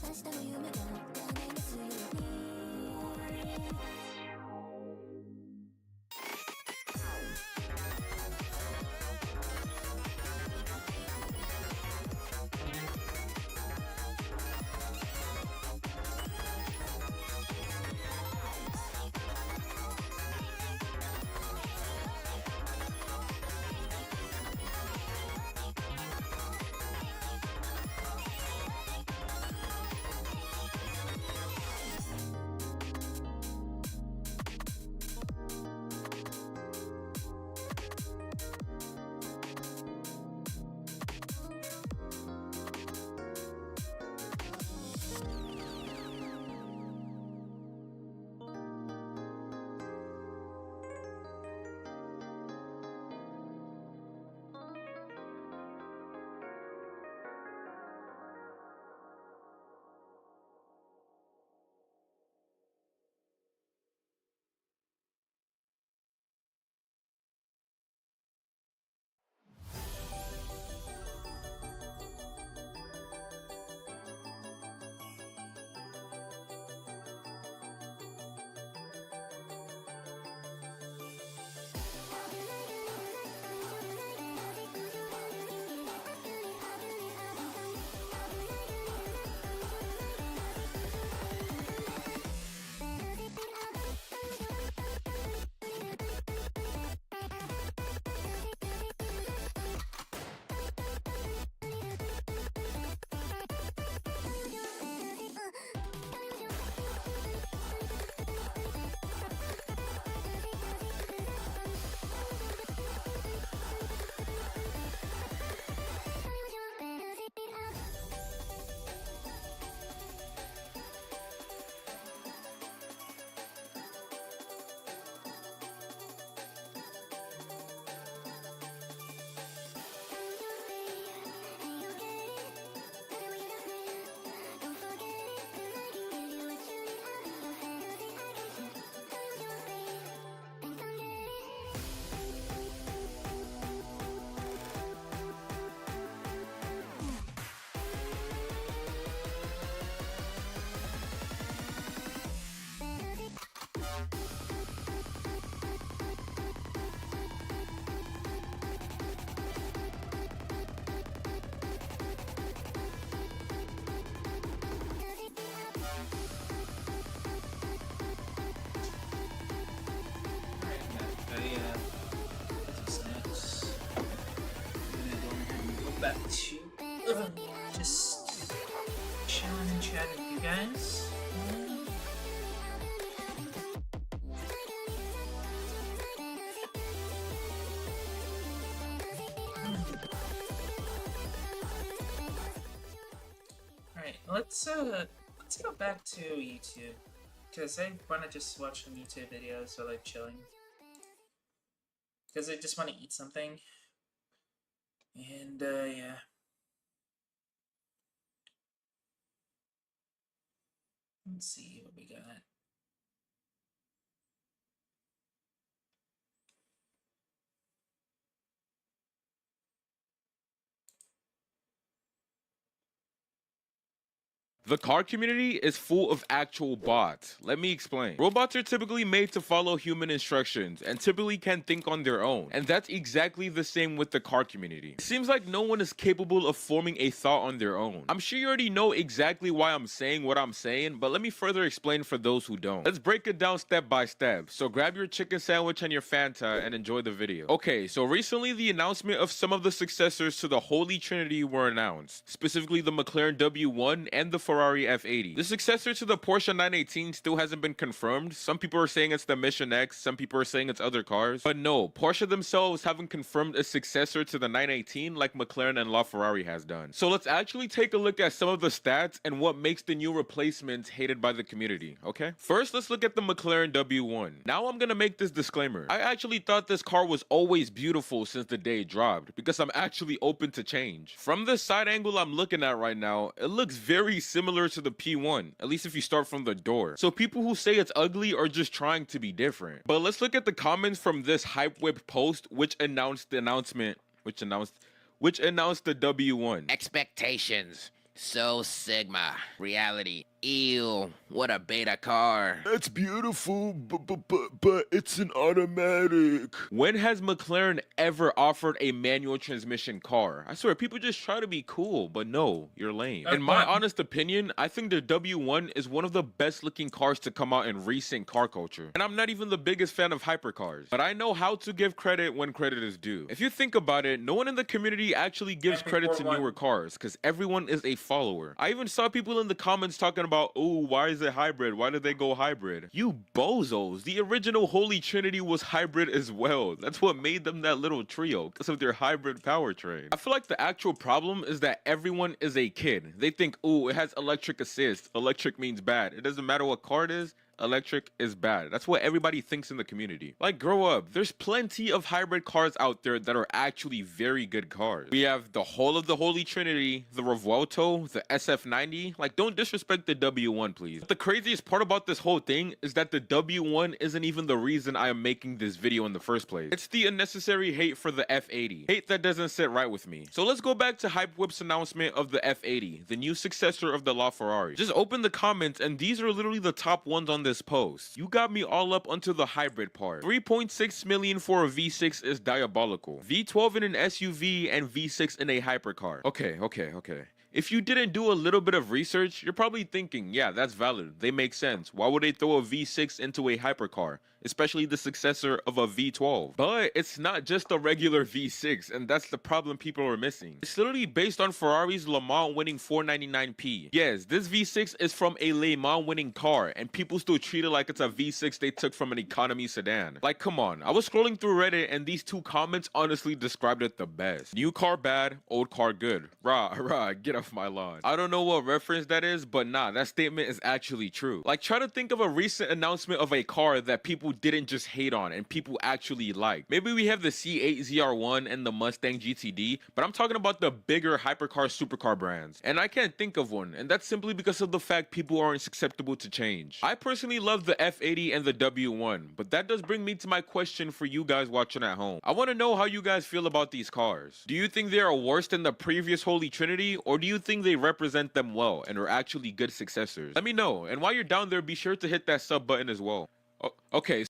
明日の夢が叶いますように。guys. Alright, let's go back to YouTube. Because I want to just watch some YouTube videos while I'm chilling. Because I just want to eat something. And, yeah. Let's see what we got. The car community is full of actual bots. Let me explain. Robots are typically made to follow human instructions and typically can think on their own. And that's exactly the same with the car community. It seems like no one is capable of forming a thought on their own. I'm sure you already know exactly why I'm saying what I'm saying, but let me further explain for those who don't. Let's break it down step by step. So grab your chicken sandwich and your Fanta and enjoy the video. Okay, so recently the announcement of some of the successors to the Holy Trinity were announced. Specifically the McLaren W1 and the Ferrari F80. The successor to the Porsche 918 still hasn't been confirmed. Some people are saying it's the Mission X, some people are saying it's other cars. But no, Porsche themselves haven't confirmed a successor to the 918 like McLaren and LaFerrari has done. So let's actually take a look at some of the stats and what makes the new replacements hated by the community, okay? First, let's look at the McLaren W1. Now I'm gonna make this disclaimer. I actually thought this car was always beautiful since the day it dropped because I'm actually open to change. From the side angle I'm looking at right now, it looks very similar to the P1, at least if you start from the door. So people who say it's ugly are just trying to be different. But let's look at the comments from this Hype Whip post which announced the W1. Expectations. So Sigma. Reality. Ew. What a beta car. That's beautiful, but it's an automatic. When has McLaren ever offered a manual transmission car? I swear, people just try to be cool, but no, you're lame. In my honest opinion, I think the W1 is one of the best looking cars to come out in recent car culture. And I'm not even the biggest fan of hypercars, but I know how to give credit when credit is due. If you think about it, no one in the community actually gives credit to newer cars, because everyone is a follower. I even saw people in the comments talking about, oh, why is it hybrid? Why did they go hybrid? You bozos, the original Holy Trinity was hybrid as well. That's what made them that little trio, because of their hybrid powertrain. I feel like the actual problem is that everyone is a kid. They think, oh, it has electric assist. Electric means bad. It doesn't matter what car it is. Electric is bad. That's what everybody thinks in the community. Like, grow up. There's plenty of hybrid cars out there that are actually very good cars. We have the whole of the Holy Trinity, the Revuelto, the SF90. Like, don't disrespect the W1, please. But the craziest part about this whole thing is that the W1 isn't even the reason I am making this video in the first place. It's the unnecessary hate for the F80. Hate that doesn't sit right with me. So let's go back to Hype Whip's announcement of the F80, the new successor of the LaFerrari. Just open the comments and these are literally the top ones on this post. You got me all up onto the hybrid part. 3.6 million for a V6 is diabolical. V12 in an SUV and V6 in a hypercar. Okay. If you didn't do a little bit of research, you're probably thinking, yeah, that's valid. They make sense. Why would they throw a V6 into a hypercar? Especially the successor of a V12. But it's not just a regular V6, and that's the problem people are missing. It's literally based on Ferrari's Le Mans winning 499p. Yes, this V6 is from a Le Mans winning car, and people still treat it like it's a V6 they took from an economy sedan. Like, come on. I was scrolling through Reddit, and these two comments honestly described it the best. New car bad, old car good. Rah, get off my lawn. I don't know what reference that is, but nah, that statement is actually true. Like, try to think of a recent announcement of a car that people didn't just hate on and people actually like. Maybe we have the C8 ZR1 and the Mustang GTD, but I'm talking about the bigger hypercar supercar brands. And I can't think of one, and that's simply because of the fact people aren't susceptible to change. I personally love the F80 and the W1, but that does bring me to my question for you guys watching at home. I want to know how you guys feel about these cars. Do you think they are worse than the previous Holy Trinity, or do you think they represent them well and are actually good successors? Let me know, and while you're down there, be sure to hit that sub button as well. Okay,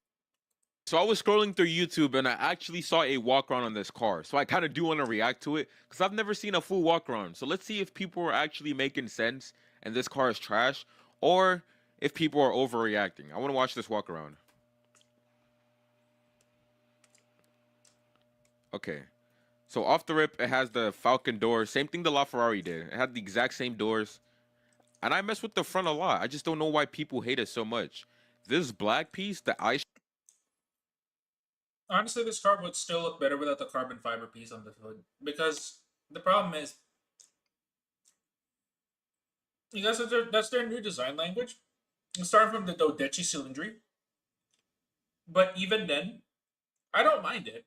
so I was scrolling through YouTube and I actually saw a walk around on this car. So I kind of do want to react to it because I've never seen a full walk around. So let's see if people are actually making sense and this car is trash, or if people are overreacting. I want to watch this walk around. Okay. So off the rip, it has the Falcon door. Same thing the LaFerrari did. It had the exact same doors. And I mess with the front a lot. I just don't know why people hate it so much. This black piece, the eye. Honestly, this car would still look better without the carbon fiber piece on the hood. Because the problem is, you guys, that's their new design language. Starting from the Dodechi cylindry. But even then, I don't mind it.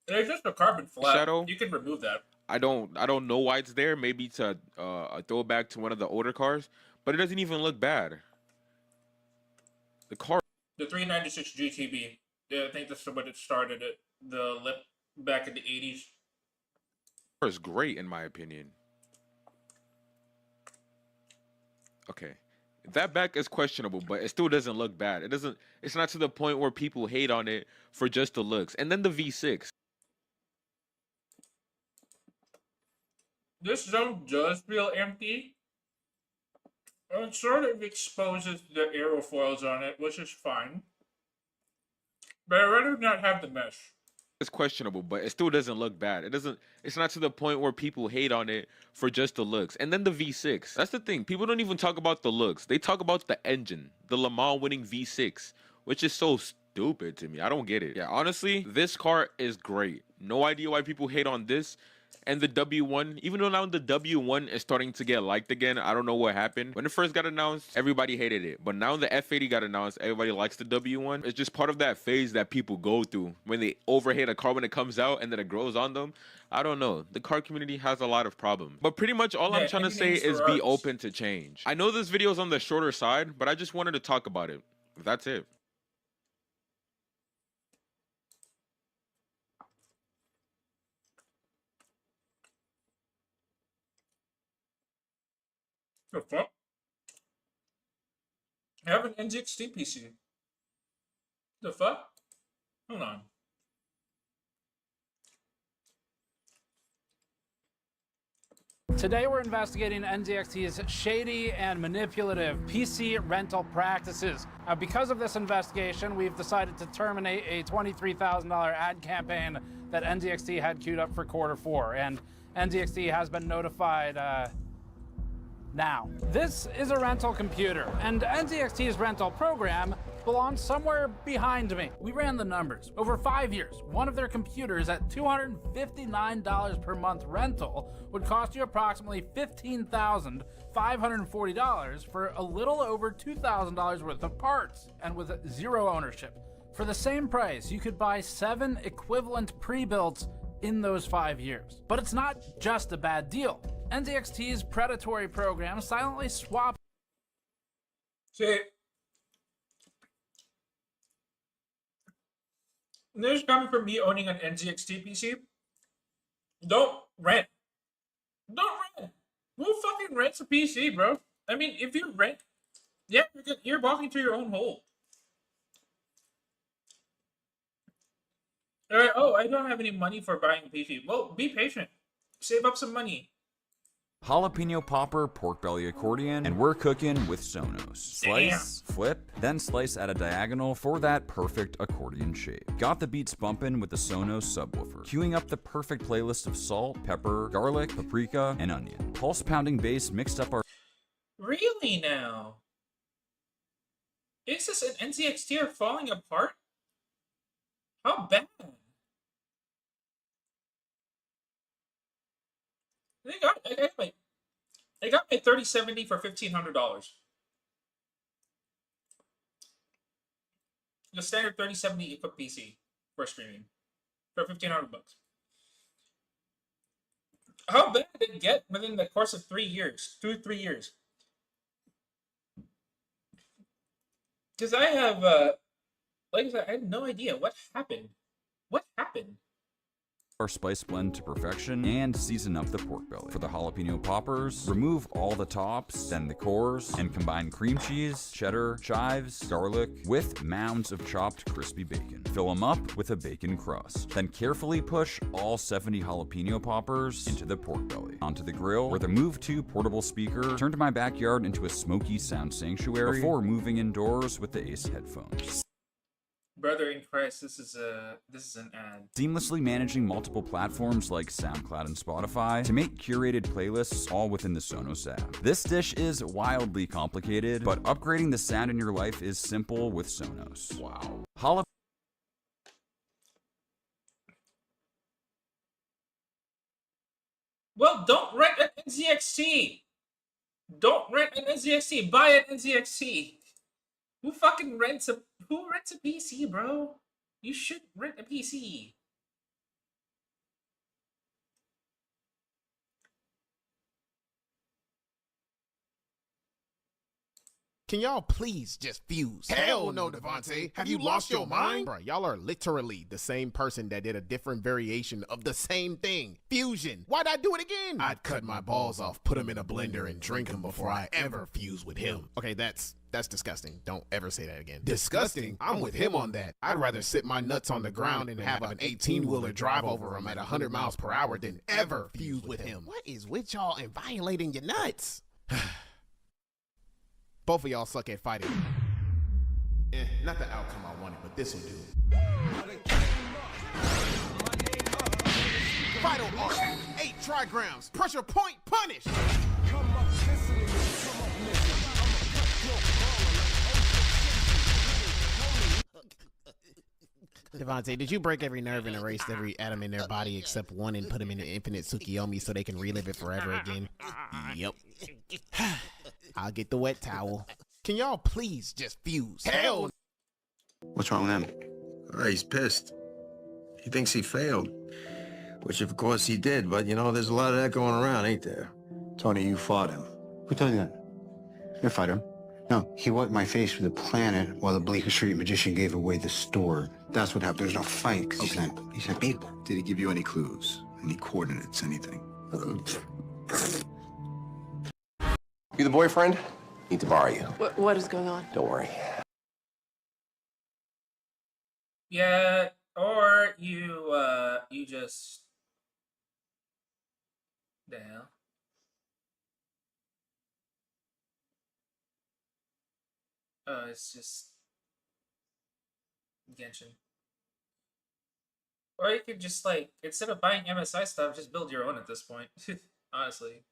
It's just a carbon flat. Shadow. You can remove that. I don't know why it's there. Maybe to a throwback to one of the older cars, but it doesn't even look bad. The car. The 396 GTB. Yeah, I think that's what it started at the lip back in the 80s. Is great in my opinion. Okay. That back is questionable, but it still doesn't look bad. It's not to the point where people hate on it for just the looks. And then the V6. This zone does feel empty. It sort of exposes the aerofoils on it, which is fine. But I'd rather not have the mesh. It's questionable, but it still doesn't look bad. It's not to the point where people hate on it for just the looks. And then the V6. That's the thing. People don't even talk about the looks. They talk about the engine, the Le Mans winning V6, which is so stupid to me. I don't get it. Yeah, honestly, this car is great. No idea why people hate on this. And the W1, even though now the W1 is starting to get liked again, I don't know what happened. When it first got announced, everybody hated it. But now the F80 got announced, everybody likes the W1. It's just part of that phase that people go through when they overhate a car when it comes out and then it grows on them. I don't know. The car community has a lot of problems. But pretty much all I'm trying to say is be open to change. I know this video is on the shorter side, but I just wanted to talk about it. That's it. The fuck? I have an NZXT PC. The fuck? Hold on. Today we're investigating NZXT's shady and manipulative PC rental practices. Because of this investigation, we've decided to terminate a $23,000 ad campaign that NZXT had queued up for Q4, and NZXT has been notified now. This is a rental computer, and NZXT's rental program belongs somewhere behind me. We ran the numbers. Over 5 years, one of their computers at $259 per month rental would cost you approximately $15,540 for a little over $2,000 worth of parts, and with zero ownership. For the same price, you could buy 7 equivalent pre-builts in those 5 years. But it's not just a bad deal. NZXT's predatory program silently swaps. See, this is coming from me owning an NZXT PC. Don't rent. Don't rent. Who fucking rents a PC, bro? I mean, if you rent, yeah, you're walking to your own hole. Alright, oh, I don't have any money for buying a PC. Well, be patient. Save up some money. Jalapeno popper, pork belly accordion, and we're cooking with Sonos. Slice, flip, then slice at a diagonal for that perfect accordion shape. Got the beats bumping with the Sonos subwoofer, queuing up the perfect playlist of salt, pepper, garlic, paprika, and onion. Pulse pounding bass mixed up our... Really now? Is this an NZXT are falling apart? How bad? I got my 3070 for $1,500. The standard 3070 equipped PC for streaming for $1,500. How bad did it get within the course of 3 years? 2 to 3 years? Because I have, like I said, I had no idea what happened. What happened? Our spice blend to perfection and season up the pork belly. For the jalapeno poppers, remove all the tops, then the cores, and combine cream cheese, cheddar, chives, garlic with mounds of chopped crispy bacon. Fill them up with a bacon crust. Then carefully push all 70 jalapeno poppers into the pork belly. Onto the grill, where the Move 2 portable speaker turned my backyard into a smoky sound sanctuary before moving indoors with the Ace headphones. Brother in Christ, this is an ad. Seamlessly managing multiple platforms like SoundCloud and Spotify to make curated playlists all within the Sonos app. This dish is wildly complicated, but upgrading the sound in your life is simple with Sonos. Wow. Well, don't rent an NZXT. Don't rent an NZXT. Buy an NZXT. Who rents a PC, bro? You should rent a PC. Can y'all please just fuse? Hell no, Devontae. Have you lost your mind? Bruh, y'all are literally the same person that did a different variation of the same thing. Fusion. Why'd I do it again? I'd cut my balls off, put them in a blender, and drink them before I ever fuse with him. Okay, that's disgusting. Don't ever say that again. Disgusting? I'm with him on that. I'd rather sit my nuts on the ground and have an 18-wheeler drive over him at 100 miles per hour than ever fuse with him. What is with y'all and violating your nuts? Both of y'all suck at fighting. Not the outcome I wanted, but this will do. Vital arc, 8 trigrams, pressure point, punish! Devontae, did you break every nerve and erase every atom in their body except one and put them in an infinite Tsukiyomi so they can relive it forever again? Yep. I'll get the wet towel. Can y'all please just fuse? Hell! What's wrong with him? He's pissed. He thinks he failed. Which, of course, he did, but, you know, there's a lot of that going around, ain't there? Tony, you fought him. Who told you that? You fight him. No, he wiped my face with a planet while the Bleecker Street magician gave away the store. That's what happened. There was no fight, because he said people. Did he give you any clues? Any coordinates, anything? You the boyfriend? Need to borrow you. What is going on? Don't worry. Yeah, or you just... The hell? Oh, it's just... Genshin. Or you could just, like, instead of buying MSI stuff, just build your own at this point. Honestly.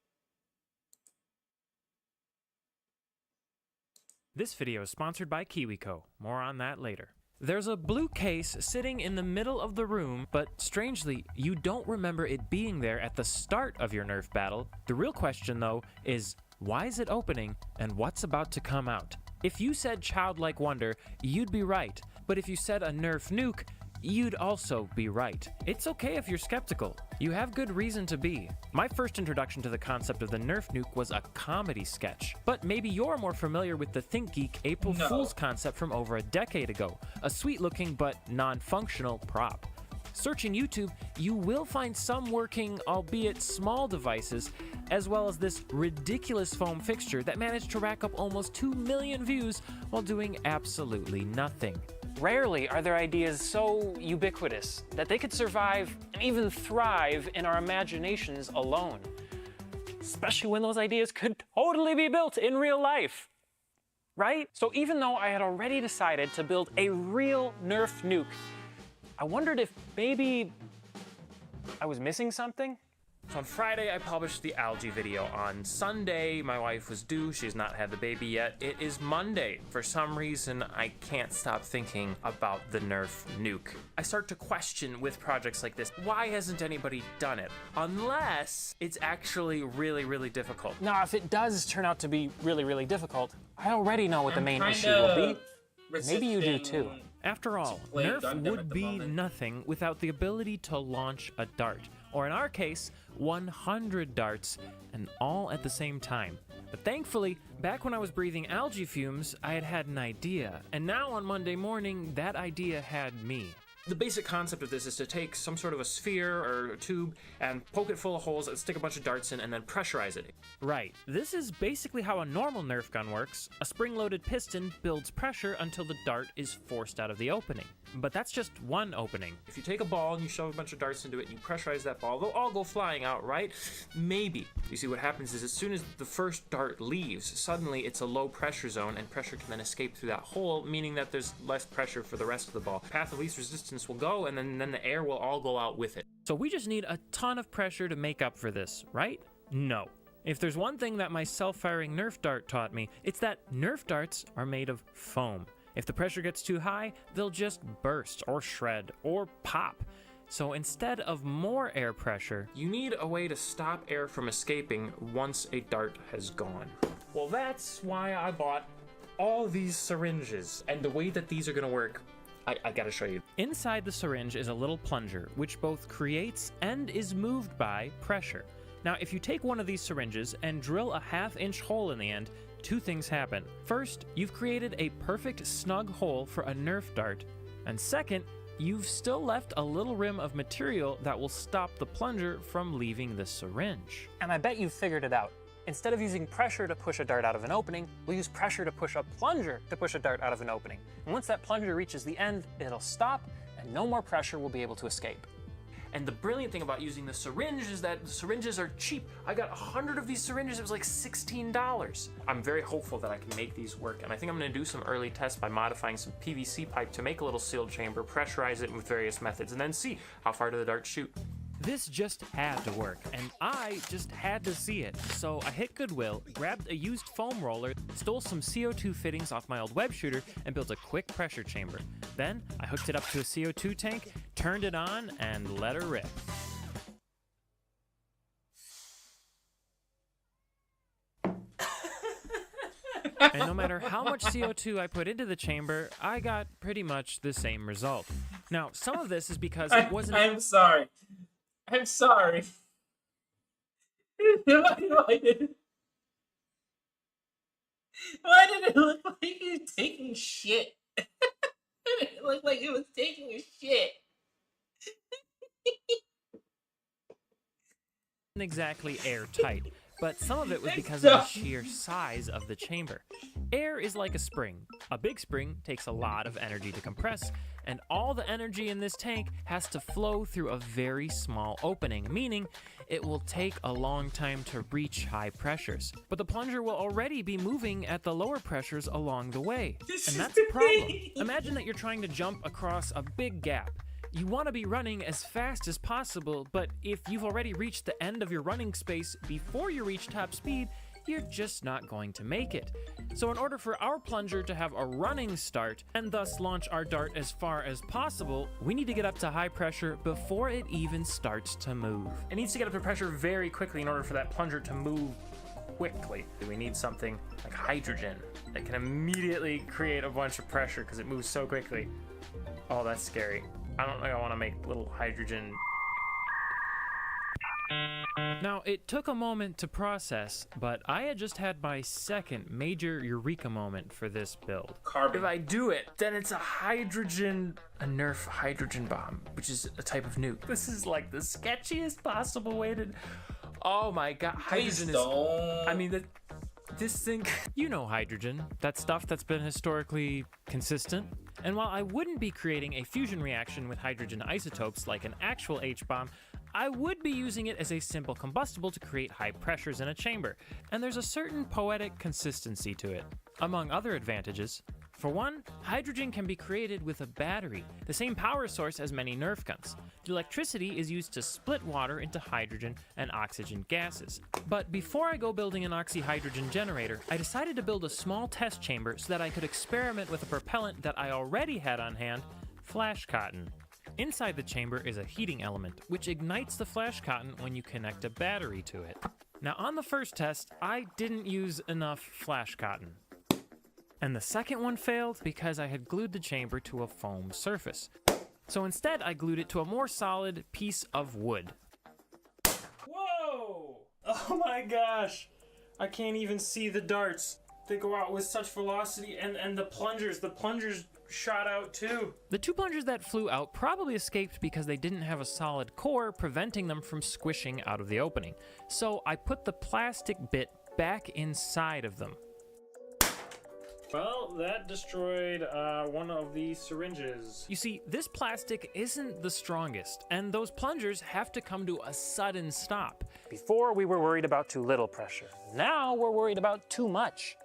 This video is sponsored by KiwiCo. More on that later. There's a blue case sitting in the middle of the room, but strangely, you don't remember it being there at the start of your Nerf battle. The real question, though, is why is it opening and what's about to come out? If you said childlike wonder, you'd be right. But if you said a Nerf nuke, you'd also be right. It's okay if you're skeptical. You have good reason to be. My first introduction to the concept of the Nerf nuke was a comedy sketch. But maybe you're more familiar with the ThinkGeek April Fool's concept from over a decade ago. A sweet-looking but non-functional prop. Searching YouTube, you will find some working, albeit small devices, as well as this ridiculous foam fixture that managed to rack up almost 2 million views while doing absolutely nothing. Rarely are there ideas so ubiquitous that they could survive and even thrive in our imaginations alone. Especially when those ideas could totally be built in real life. Right? So even though I had already decided to build a real Nerf nuke, I wondered if maybe I was missing something. So on Friday, I published the algae video. On Sunday, my wife was due. She's not had the baby yet. It is Monday. For some reason, I can't stop thinking about the Nerf nuke. I start to question with projects like this, why hasn't anybody done it? Unless it's actually really, really difficult. Now, if it does turn out to be really, really difficult, I already know what the main issue will be. Maybe you do too. After all, Nerf would be nothing without the ability to launch a dart. Or in our case, 100 darts, and all at the same time. But thankfully, back when I was breathing algae fumes, I had an idea. And now on Monday morning, that idea had me. The basic concept of this is to take some sort of a sphere or a tube and poke it full of holes and stick a bunch of darts in and then pressurize it. Right. This is basically how a normal Nerf gun works. A spring-loaded piston builds pressure until the dart is forced out of the opening. But that's just one opening. If you take a ball and you shove a bunch of darts into it and you pressurize that ball, they'll all go flying out, right? Maybe. You see, what happens is as soon as the first dart leaves, suddenly it's a low pressure zone and pressure can then escape through that hole, meaning that there's less pressure for the rest of the ball. Path of least resistance will go, and then the air will all go out with it. So we just need a ton of pressure to make up for this, right? No. If there's one thing that my self-firing Nerf dart taught me, it's that Nerf darts are made of foam. If the pressure gets too high, they'll just burst or shred or pop. So instead of more air pressure, you need a way to stop air from escaping once a dart has gone. Well, that's why I bought all these syringes, and the way that these are gonna work, I gotta show you. Inside the syringe is a little plunger, which both creates and is moved by pressure. Now, if you take one of these syringes and drill a 1/2-inch hole in the end, two things happen. First, you've created a perfect snug hole for a Nerf dart, and second, you've still left a little rim of material that will stop the plunger from leaving the syringe. And I bet you figured it out. Instead of using pressure to push a dart out of an opening, we'll use pressure to push a plunger to push a dart out of an opening. And once that plunger reaches the end, it'll stop, and no more pressure will be able to escape. And the brilliant thing about using the syringe is that the syringes are cheap. I got 100 of these syringes, it was like $16. I'm very hopeful that I can make these work, and I think I'm gonna do some early tests by modifying some PVC pipe to make a little sealed chamber, pressurize it with various methods, and then see how far do the darts shoot. This just had to work, and I just had to see it. So I hit Goodwill, grabbed a used foam roller, stole some CO2 fittings off my old web shooter, and built a quick pressure chamber. Then I hooked it up to a CO2 tank, turned it on, and let her rip. And no matter how much CO2 I put into the chamber, I got pretty much the same result. Now, some of this is because it wasn't... I'm sorry. I'm sorry. Why did it look like he was taking shit? It looked like it was taking a shit. Exactly airtight, but some of it was because of the sheer size of the chamber. Air is like a spring. A big spring takes a lot of energy to compress, and all the energy in this tank has to flow through a very small opening, meaning it will take a long time to reach high pressures. But the plunger will already be moving at the lower pressures along the way. And that's a problem. Imagine that you're trying to jump across a big gap. You want to be running as fast as possible, but if you've already reached the end of your running space before you reach top speed, you're just not going to make it. So in order for our plunger to have a running start and thus launch our dart as far as possible, we need to get up to high pressure before it even starts to move. It needs to get up to pressure very quickly in order for that plunger to move quickly. We need something like hydrogen that can immediately create a bunch of pressure because it moves so quickly. Oh, that's scary. I don't think I want to make little hydrogen. Now, it took a moment to process, but I had just had my second major eureka moment for this build. If I do it, then it's a Nerf hydrogen bomb, which is a type of nuke. This is like the sketchiest possible way to... Oh my god, hydrogen is... I mean, this thing... You know hydrogen, that stuff that's been historically consistent. And while I wouldn't be creating a fusion reaction with hydrogen isotopes like an actual H-bomb, I would be using it as a simple combustible to create high pressures in a chamber, and there's a certain poetic consistency to it, among other advantages. For one, hydrogen can be created with a battery, the same power source as many Nerf guns. The electricity is used to split water into hydrogen and oxygen gases. But before I go building an oxyhydrogen generator, I decided to build a small test chamber so that I could experiment with a propellant that I already had on hand, flash cotton. Inside the chamber is a heating element, which ignites the flash cotton when you connect a battery to it. Now on the first test, I didn't use enough flash cotton. And the second one failed because I had glued the chamber to a foam surface. So instead, I glued it to a more solid piece of wood. Whoa! Oh my gosh! I can't even see the darts. they go out with such velocity, and the plungers shot out too. The 2 plungers that flew out probably escaped because they didn't have a solid core preventing them from squishing out of the opening. So I put the plastic bit back inside of them. Well, that destroyed one of the syringes. You see, this plastic isn't the strongest, and those plungers have to come to a sudden stop. Before, we were worried about too little pressure. Now we're worried about too much.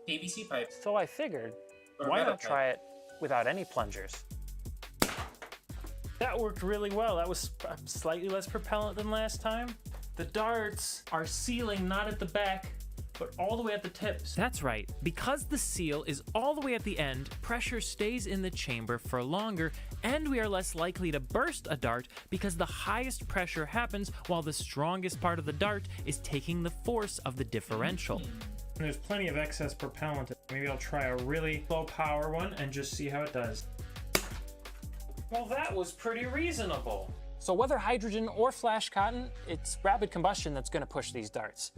PVC pipe. So I figured, Or why metal not try it without any plungers? That worked really well. That was slightly less propellant than last time. The darts are sealing not at the back, but all the way at the tips. That's right. Because the seal is all the way at the end, pressure stays in the chamber for longer, and we are less likely to burst a dart because the highest pressure happens while the strongest part of the dart is taking the force of the differential. There's plenty of excess propellant. Maybe I'll try a really low power one and just see how it does. Well, that was pretty reasonable. So whether hydrogen or flash cotton, it's rapid combustion that's going to push these darts.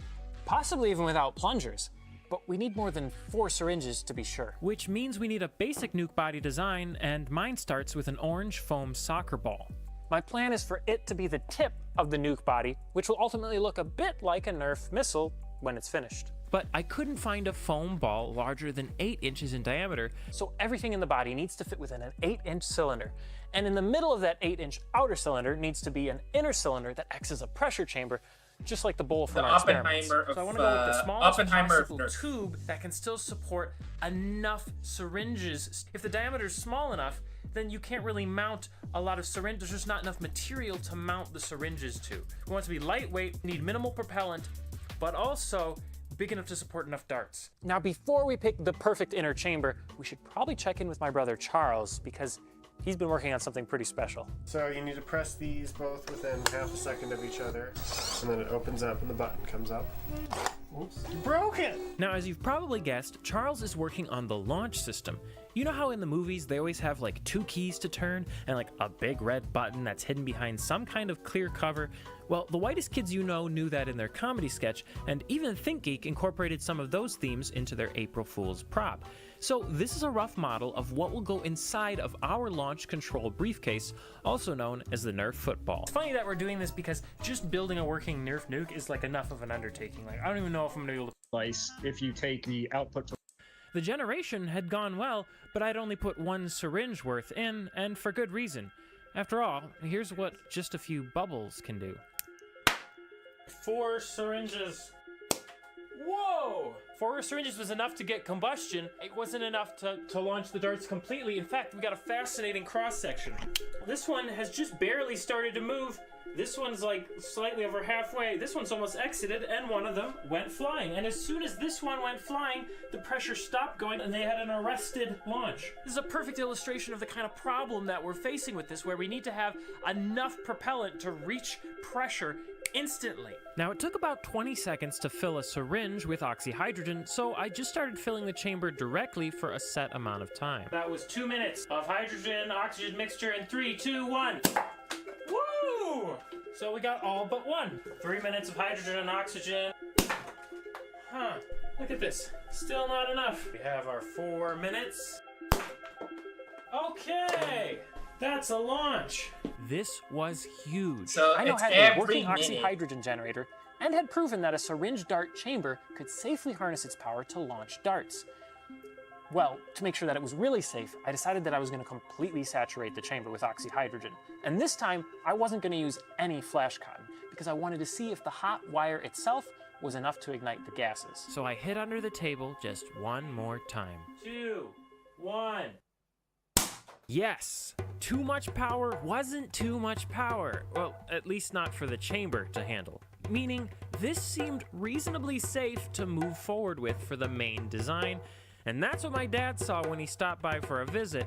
Possibly even without plungers. But we need more than 4 syringes to be sure. Which means we need a basic nuke body design, and mine starts with an orange foam soccer ball. My plan is for it to be the tip of the nuke body, which will ultimately look a bit like a Nerf missile when it's finished. But I couldn't find a foam ball larger than 8 inches in diameter. So everything in the body needs to fit within an 8-inch cylinder. And in the middle of that 8-inch outer cylinder needs to be an inner cylinder that acts as a pressure chamber, just like the bowl from our experiments. So I want to go with the smallest possible tube that can still support enough syringes. If the diameter is small enough, then you can't really mount a lot of syringes. There's just not enough material to mount the syringes to. We want it to be lightweight, need minimal propellant, but also big enough to support enough darts. Now, before we pick the perfect inner chamber, we should probably check in with my brother Charles, because he's been working on something pretty special. So you need to press these both within half a second of each other, and then it opens up and the button comes up. Oops. Broke it! Now, as you've probably guessed, Charles is working on the launch system. You know how in the movies they always have like 2 keys to turn and like a big red button that's hidden behind some kind of clear cover? Well, the whitest kids you know knew that in their comedy sketch, and even ThinkGeek incorporated some of those themes into their April Fool's prop. So this is a rough model of what will go inside of our launch control briefcase, also known as the Nerf football. It's funny that we're doing this because just building a working Nerf nuke is like enough of an undertaking. Like, I don't even know if I'm gonna be able to slice if you take the output. The generation had gone well, but I'd only put 1 syringe worth in, and for good reason. After all, here's what just a few bubbles can do. 4 syringes. Whoa! 4 syringes was enough to get combustion. It wasn't enough to launch the darts completely. In fact, we got a fascinating cross-section. This one has just barely started to move. This one's like slightly over halfway. This one's almost exited, and one of them went flying. And as soon as this one went flying, the pressure stopped going and they had an arrested launch. This is a perfect illustration of the kind of problem that we're facing with this, where we need to have enough propellant to reach pressure instantly. Now, it took about 20 seconds to fill a syringe with oxyhydrogen, so I just started filling the chamber directly for a set amount of time. That was 2 minutes of hydrogen oxygen mixture in 3, 2, 1. Woo! So we got all but 1. 3 minutes of hydrogen and oxygen. Huh. Look at this. Still not enough. We have our 4 minutes. Okay! That's a launch. This was huge. So I know it's had a every working minute. oxyhydrogen generator and had proven that a syringe dart chamber could safely harness its power to launch darts. Well, to make sure that it was really safe, I decided that I was going to completely saturate the chamber with oxyhydrogen. And this time, I wasn't going to use any flash cotton because I wanted to see if the hot wire itself was enough to ignite the gases. So I hid under the table just 1 more time. 2, 1. Yes! Too much power wasn't too much power. Well, at least not for the chamber to handle. Meaning, this seemed reasonably safe to move forward with for the main design. And that's what my dad saw when he stopped by for a visit.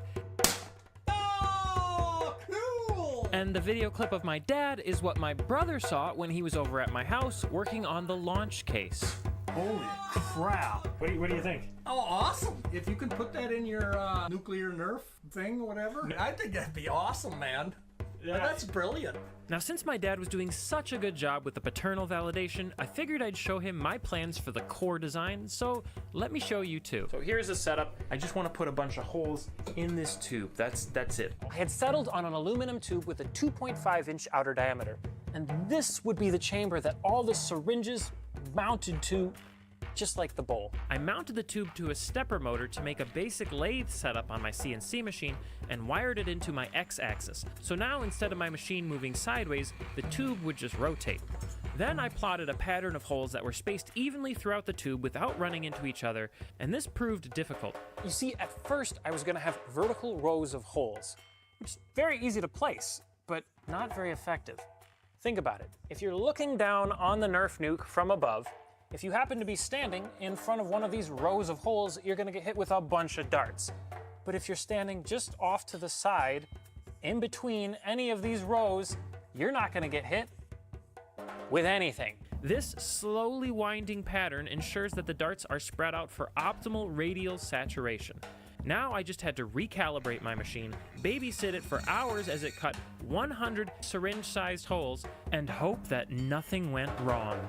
Oh, cool! And the video clip of my dad is what my brother saw when he was over at my house working on the launch case. Holy crap. What do you think? Oh, awesome. If you can put that in your nuclear Nerf thing or whatever, I think that'd be awesome, man. Yeah, that's brilliant. Now, since my dad was doing such a good job with the paternal validation, I figured I'd show him my plans for the core design, so let me show you too. So here's the setup. I just want to put a bunch of holes in this tube. That's it. I had settled on an aluminum tube with a 2.5-inch outer diameter, and this would be the chamber that all the syringes mounted to, just like the bowl. I mounted the tube to a stepper motor to make a basic lathe setup on my CNC machine and wired it into my X-axis. So now instead of my machine moving sideways, the tube would just rotate. Then I plotted a pattern of holes that were spaced evenly throughout the tube without running into each other, and this proved difficult. You see, at first I was gonna have vertical rows of holes, which is very easy to place, but not very effective. Think about it. If you're looking down on the Nerf nuke from above, if you happen to be standing in front of one of these rows of holes, you're gonna get hit with a bunch of darts. But if you're standing just off to the side, in between any of these rows, you're not gonna get hit with anything. This slowly winding pattern ensures that the darts are spread out for optimal radial saturation. Now I just had to recalibrate my machine, babysit it for hours as it cut 100 syringe-sized holes, and hope that nothing went wrong.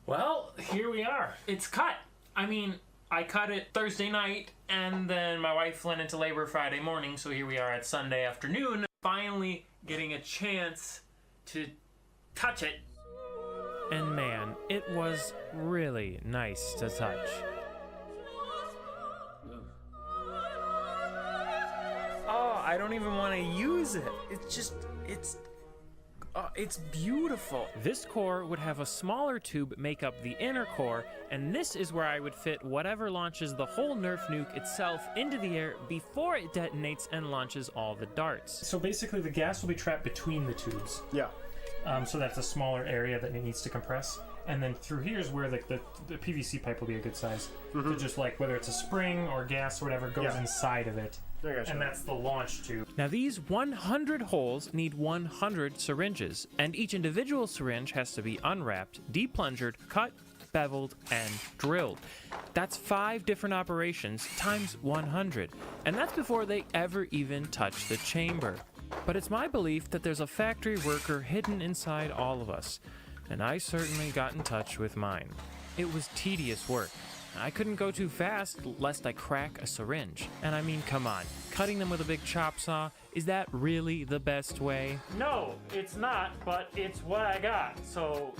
Well, here we are. It's cut. I mean, I cut it Thursday night, and then my wife went into labor Friday morning, so here we are at Sunday afternoon, finally getting a chance to touch it. And man, it was really nice to touch. Oh, I don't even want to use it. It's beautiful. This core would have a smaller tube make up the inner core, and this is where I would fit whatever launches the whole Nerf nuke itself into the air before it detonates and launches all the darts. So basically the gas will be trapped between the tubes. Yeah. So that's a smaller area that it needs to compress. And then through here is where the PVC pipe will be a good size. So just like whether it's a spring or gas or whatever goes inside of it. And that's the launch tube. Now these 100 holes need 100 syringes, and each individual syringe has to be unwrapped, deplungered, cut, beveled, and drilled. That's 5 different operations times 100, and that's before they ever even touch the chamber. But it's my belief that there's a factory worker hidden inside all of us, and I certainly got in touch with mine. It was tedious work. I couldn't go too fast lest I crack a syringe. And I mean, come on, cutting them with a big chop saw, is that really the best way? No, it's not, but it's what I got, so...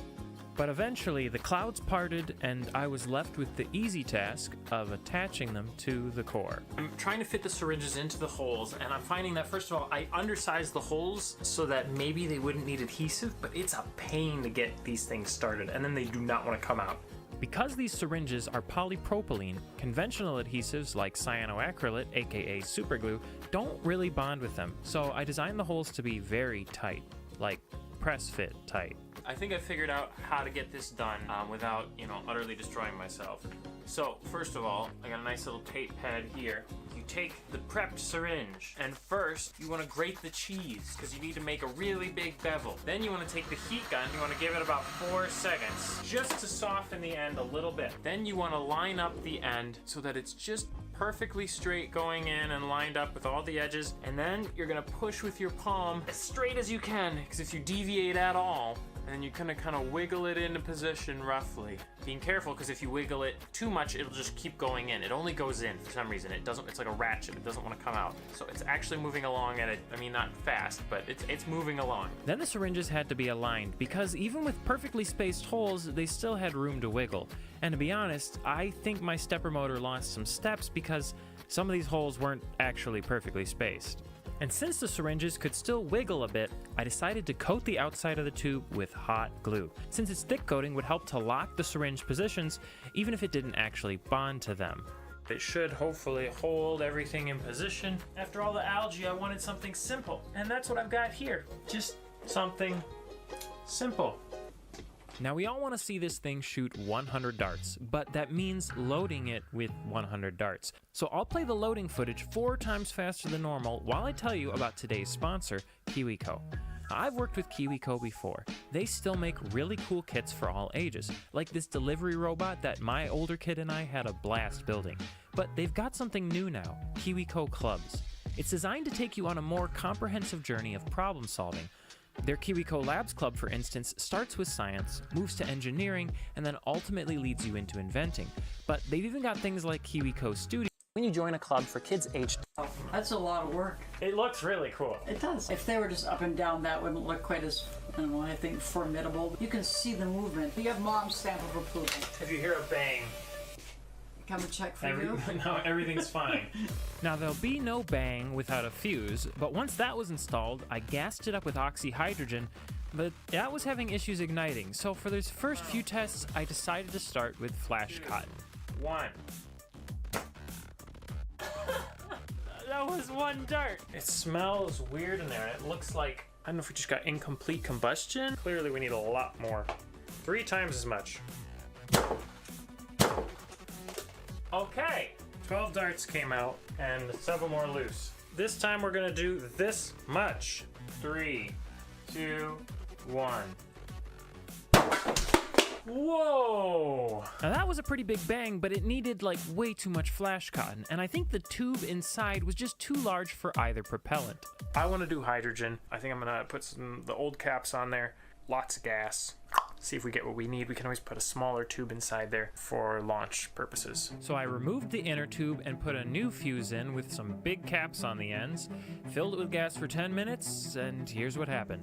But eventually the clouds parted and I was left with the easy task of attaching them to the core. I'm trying to fit the syringes into the holes, and I'm finding that, first of all, I undersized the holes so that maybe they wouldn't need adhesive, but it's a pain to get these things started, and then they do not want to come out. Because these syringes are polypropylene, conventional adhesives like cyanoacrylate, aka superglue, don't really bond with them, so I designed the holes to be very tight, like press fit tight. I think I figured out how to get this done without, utterly destroying myself. So, first of all, I got a nice little tape pad here. You take the prepped syringe, and first, you want to grate the cheese, because you need to make a really big bevel. Then you want to take the heat gun, you want to give it about 4 seconds, just to soften the end a little bit. Then you want to line up the end so that it's just perfectly straight going in and lined up with all the edges. And then you're going to push with your palm as straight as you can, because if you deviate at all, and then you're gonna kind of wiggle it into position roughly. Being careful, because if you wiggle it too much, it'll just keep going in. It only goes in for some reason. It doesn't, it's like a ratchet. It doesn't want to come out. So it's actually moving along at not fast, but it's moving along. Then the syringes had to be aligned, because even with perfectly spaced holes, they still had room to wiggle. And to be honest, I think my stepper motor lost some steps because some of these holes weren't actually perfectly spaced. And since the syringes could still wiggle a bit, I decided to coat the outside of the tube with hot glue, since its thick coating would help to lock the syringe positions, even if it didn't actually bond to them. It should hopefully hold everything in position. After all the algae, I wanted something simple, and that's what I've got here. Just something simple. Now we all want to see this thing shoot 100 darts, but that means loading it with 100 darts. So I'll play the loading footage 4 times faster than normal while I tell you about today's sponsor, KiwiCo. I've worked with KiwiCo before. They still make really cool kits for all ages, like this delivery robot that my older kid and I had a blast building. But they've got something new now, KiwiCo Clubs. It's designed to take you on a more comprehensive journey of problem solving. Their KiwiCo Labs Club, for instance, starts with science, moves to engineering, and then ultimately leads you into inventing. But they've even got things like KiwiCo Studio. When you join a club for kids aged... Oh, that's a lot of work. It looks really cool. It does. If they were just up and down, that wouldn't look quite as, I don't know, I think formidable. You can see the movement. You have mom's stamp of approval. If you hear a bang, come and check for you. No, everything's fine. Now there'll be no bang without a fuse, but once that was installed, I gassed it up with oxyhydrogen, but that was having issues igniting. So for those first few tests, I decided to start with flash cotton. 1. That was 1 dart. It smells weird in there. It looks like, I don't know if we just got incomplete combustion. Clearly we need a lot more. 3 times as much. Okay, 12 darts came out and several more loose. This time we're gonna do this much. 3, 2, 1. Whoa! Now that was a pretty big bang, but it needed like way too much flash cotton, and I think the tube inside was just too large for either propellant. I want to do hydrogen. I think I'm gonna put the old caps on there, lots of gas. See if we get what we need. We can always put a smaller tube inside there for launch purposes. So I removed the inner tube and put a new fuse in with some big caps on the ends, filled it with gas for 10 minutes, and here's what happened.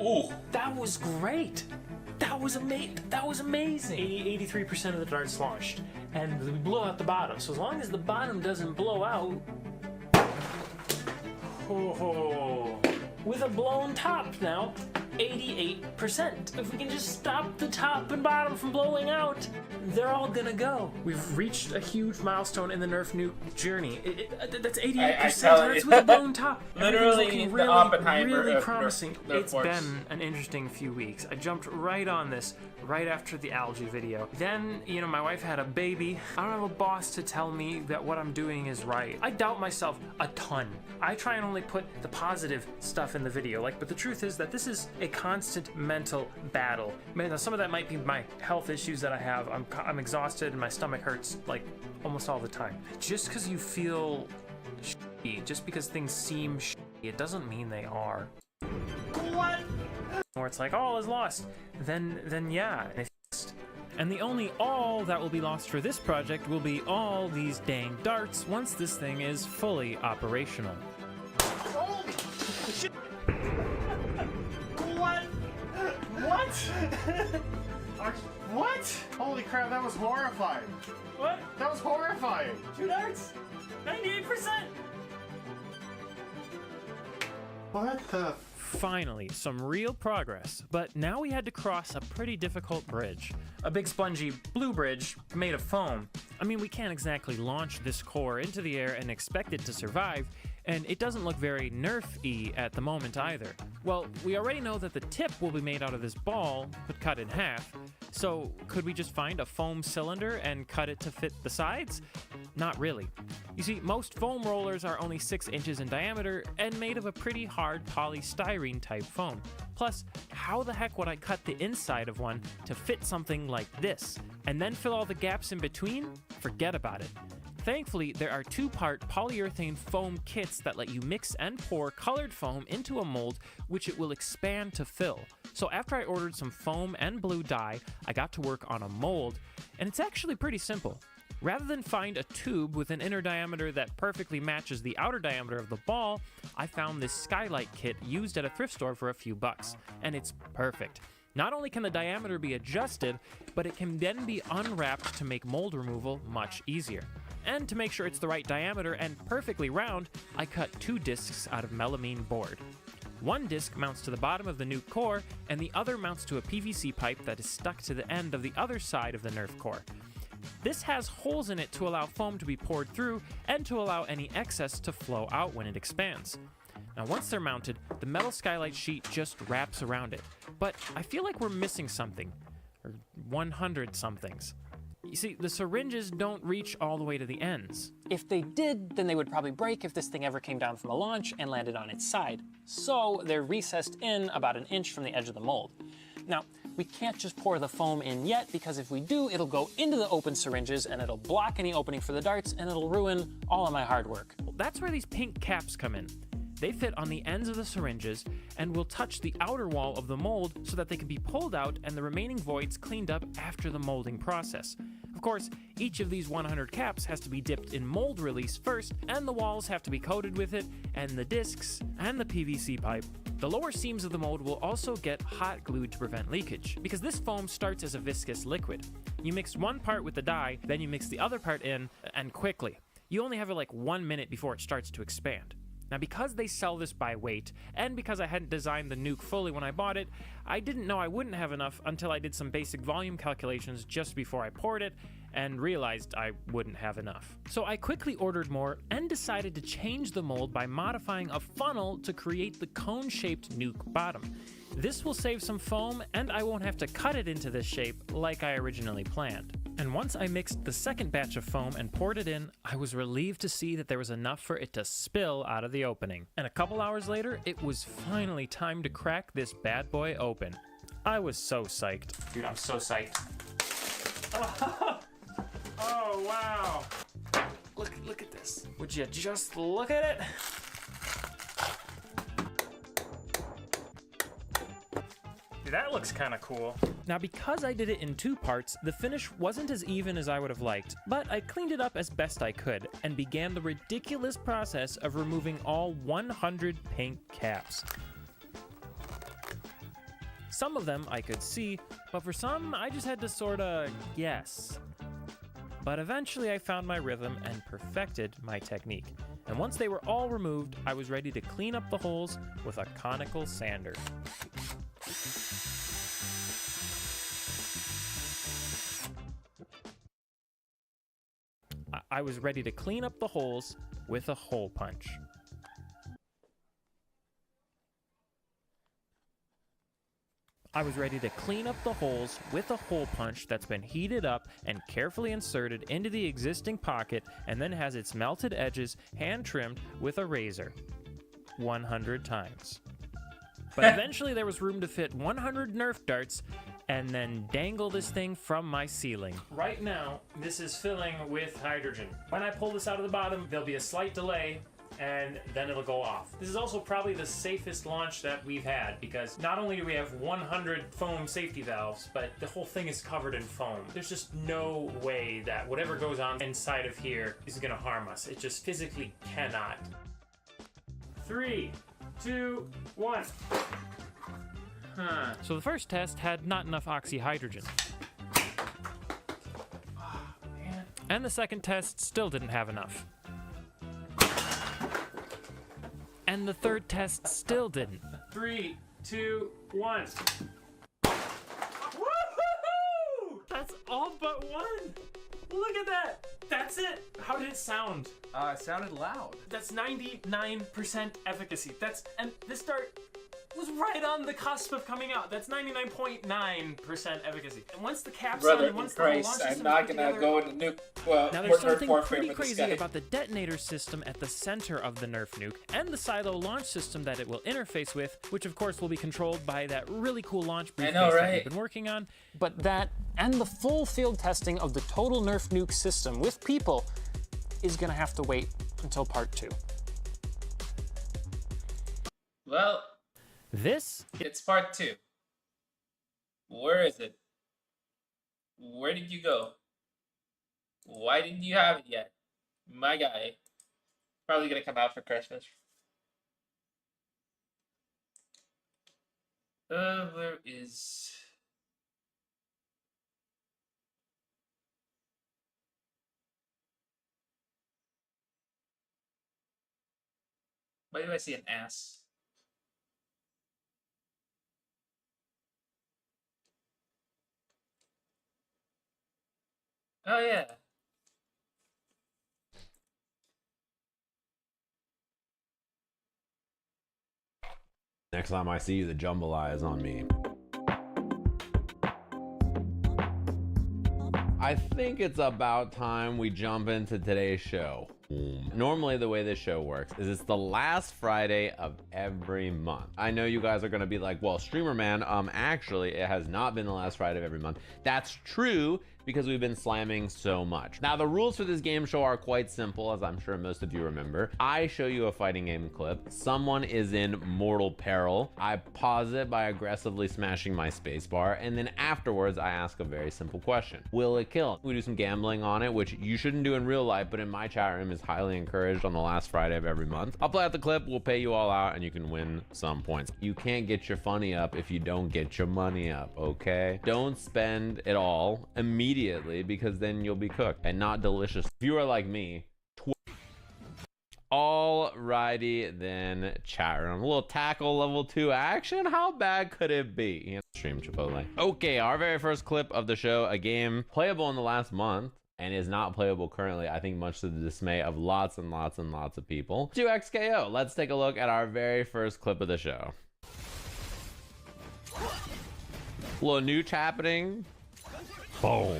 Oh, that was great. That was amazing. 83% of the darts launched, and we blew out the bottom. So as long as the bottom doesn't blow out, with a blown top now, 88%. If we can just stop the top and bottom from blowing out, they're all gonna go. We've reached a huge milestone in the Nerf nuke journey. That's 88%. That's with a blown top. Literally the Oppenheimer really of promising. Nerf It's force. been an interesting few weeks. I jumped right on this right after the algae video. Then, my wife had a baby. I don't have a boss to tell me that what I'm doing is right. I doubt myself a ton. I try and only put the positive stuff in the video, but the truth is that this is a constant mental battle. Man, some of that might be my health issues that I have. I'm exhausted and my stomach hurts almost all the time. Just because you feel shitty, just because things seem shitty, it doesn't mean they are. What? Or it's like all is lost. Then yeah. And the only all that will be lost for this project will be all these dang darts once this thing is fully operational. Holy shit! What? What? Holy crap, that was horrifying. What? That was horrifying. 2 darts? 98%! What the? Finally, some real progress, but now we had to cross a pretty difficult bridge. A big spongy blue bridge made of foam. I mean, we can't exactly launch this core into the air and expect it to survive, and it doesn't look very Nerf-y at the moment either. Well, we already know that the tip will be made out of this ball, but cut in half. So, could we just find a foam cylinder and cut it to fit the sides? Not really. You see, most foam rollers are only 6 inches in diameter and made of a pretty hard polystyrene type foam. Plus, how the heck would I cut the inside of one to fit something like this? And then fill all the gaps in between? Forget about it. Thankfully, there are 2-part polyurethane foam kits that let you mix and pour colored foam into a mold, which it will expand to fill. So after I ordered some foam and blue dye, I got to work on a mold, and it's actually pretty simple. Rather than find a tube with an inner diameter that perfectly matches the outer diameter of the ball, I found this skylight kit used at a thrift store for a few bucks, and it's perfect. Not only can the diameter be adjusted, but it can then be unwrapped to make mold removal much easier. And to make sure it's the right diameter and perfectly round, I cut 2 discs out of melamine board. One disc mounts to the bottom of the nuke core, and the other mounts to a PVC pipe that is stuck to the end of the other side of the Nerf core. This has holes in it to allow foam to be poured through and to allow any excess to flow out when it expands. Now once they're mounted, the metal skylight sheet just wraps around it. But I feel like we're missing something, or 100 somethings. You see, the syringes don't reach all the way to the ends. If they did, then they would probably break if this thing ever came down from the launch and landed on its side. So they're recessed in about an inch from the edge of the mold. Now, we can't just pour the foam in yet, because if we do, it'll go into the open syringes and it'll block any opening for the darts and it'll ruin all of my hard work. Well, that's where these pink caps come in. They fit on the ends of the syringes and will touch the outer wall of the mold so that they can be pulled out and the remaining voids cleaned up after the molding process. Of course, each of these 100 caps has to be dipped in mold release first, and the walls have to be coated with it, and the discs, and the PVC pipe. The lower seams of the mold will also get hot glued to prevent leakage, because this foam starts as a viscous liquid. You mix one part with the dye, then you mix the other part in, and quickly. You only have like 1 minute before it starts to expand. Now, because they sell this by weight, and because I hadn't designed the nuke fully when I bought it, I didn't know I wouldn't have enough until I did some basic volume calculations just before I poured it, and realized I wouldn't have enough. So I quickly ordered more and decided to change the mold by modifying a funnel to create the cone-shaped nuke bottom. This will save some foam, and I won't have to cut it into this shape like I originally planned. And once I mixed the second batch of foam and poured it in, I was relieved to see that there was enough for it to spill out of the opening. And a couple hours later, it was finally time to crack this bad boy open. I was so psyched. Dude, I'm so psyched. Oh, wow. Look at this. Would you just look at it? That looks kind of cool. Now, because I did it in 2 parts, the finish wasn't as even as I would have liked, but I cleaned it up as best I could and began the ridiculous process of removing all 100 pink caps. Some of them I could see, but for some I just had to sorta guess. But eventually I found my rhythm and perfected my technique. And once they were all removed, I was ready to clean up the holes with a conical sander. I was ready to clean up the holes with a hole punch. I was ready to clean up the holes with a hole punch that's been heated up and carefully inserted into the existing pocket and then has its melted edges hand trimmed with a razor 100 times. But eventually there was room to fit 100 Nerf darts and then dangle this thing from my ceiling. Right now, this is filling with hydrogen. When I pull this out of the bottom, there'll be a slight delay, and then it'll go off. This is also probably the safest launch that we've had, because not only do we have 100 foam safety valves, but the whole thing is covered in foam. There's just no way that whatever goes on inside of here is gonna harm us. It just physically cannot. 3, 2, 1. So the first test had not enough oxyhydrogen. And the second test still didn't have enough. And the third test still didn't. 3, 2, 1. Woohoo! That's all but one. Look at that. That's it. How did it sound? It sounded loud. That's 99% efficacy. And this dart was right on the cusp of coming out. That's 99.9% efficacy. And once the cap's on, and once the whole launch system I'm not gonna go into nuke. Well, now there's something warfare pretty with this crazy guy. about the detonator system at the center of the Nerf nuke, and the silo launch system that it will interface with, which of course will be controlled by that really cool launch briefcase that we've been working on. But that, and the full field testing of the total Nerf nuke system with people, is gonna have to wait until part 2. Well, it's part 2. Where is it? Where did you go? Why didn't you have it yet? My guy. Probably gonna come out for Christmas. Where is... Why do I see an ass? Oh yeah. Next time I see you, the jambalaya is on me. I think it's about time we jump into today's show. Normally the way this show works is it's the last Friday of every month. I know you guys are gonna be like, well, Streamer Man, actually it has not been the last Friday of every month. That's true, because we've been slamming so much. Now, the rules for this game show are quite simple, as I'm sure most of you remember. I show you a fighting game clip. Someone is in mortal peril. I pause it by aggressively smashing my spacebar, and then afterwards, I ask a very simple question. Will it kill? We do some gambling on it, which you shouldn't do in real life, but in my chat room is highly encouraged on the last Friday of every month. I'll play out the clip, we'll pay you all out, and you can win some points. You can't get your funny up if you don't get your money up, okay? Don't spend it all immediately, because then you'll be cooked and not delicious. If you are like me, alrighty then, chat room. A little tackle level 2 action. How bad could it be? Stream Chipotle. Okay, our very first clip of the show, a game playable in the last month and is not playable currently, I think much to the dismay of lots and lots and lots of people. 2XKO. Let's take a look at our very first clip of the show. A little nooch happening. Boom.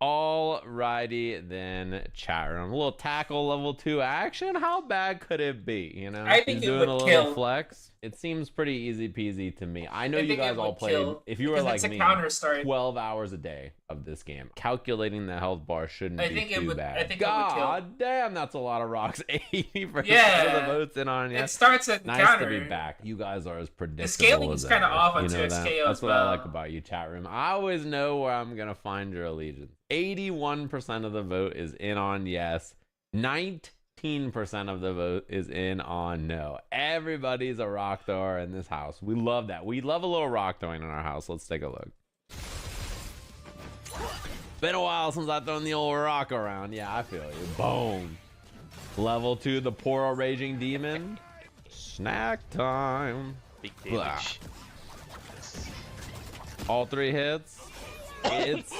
Alrighty then, chat room. A little tackle level 2 action. How bad could it be? You know, I think he's it doing would a little kill. Flex. It seems pretty easy peasy to me. I know I you think guys it all would played. kill, If you were because like it's a me, counter start. 12 hours a day of this game. Calculating the health bar shouldn't I be think it too would- bad. I think it would kill. God damn, that's a lot of rocks. 80% Yeah. of the votes in on It starts at nice counter. to be back. You guys are as predictable scaling as is kinda ever. off on You know that? 2XKO That's as what I well. like about you, chat room. I always know where I'm gonna find your allegiance. 81% of the vote is in on yes. 19% of the vote is in on no. Everybody's a rock thrower in this house. We love that. We love a little rock throwing in our house. Let's take a look. Been a while since I've thrown the old rock around. Yeah, I feel you. Boom. Level 2, the Poro Raging Demon. Snack time. Big Blah. damage. All 3 hits. It's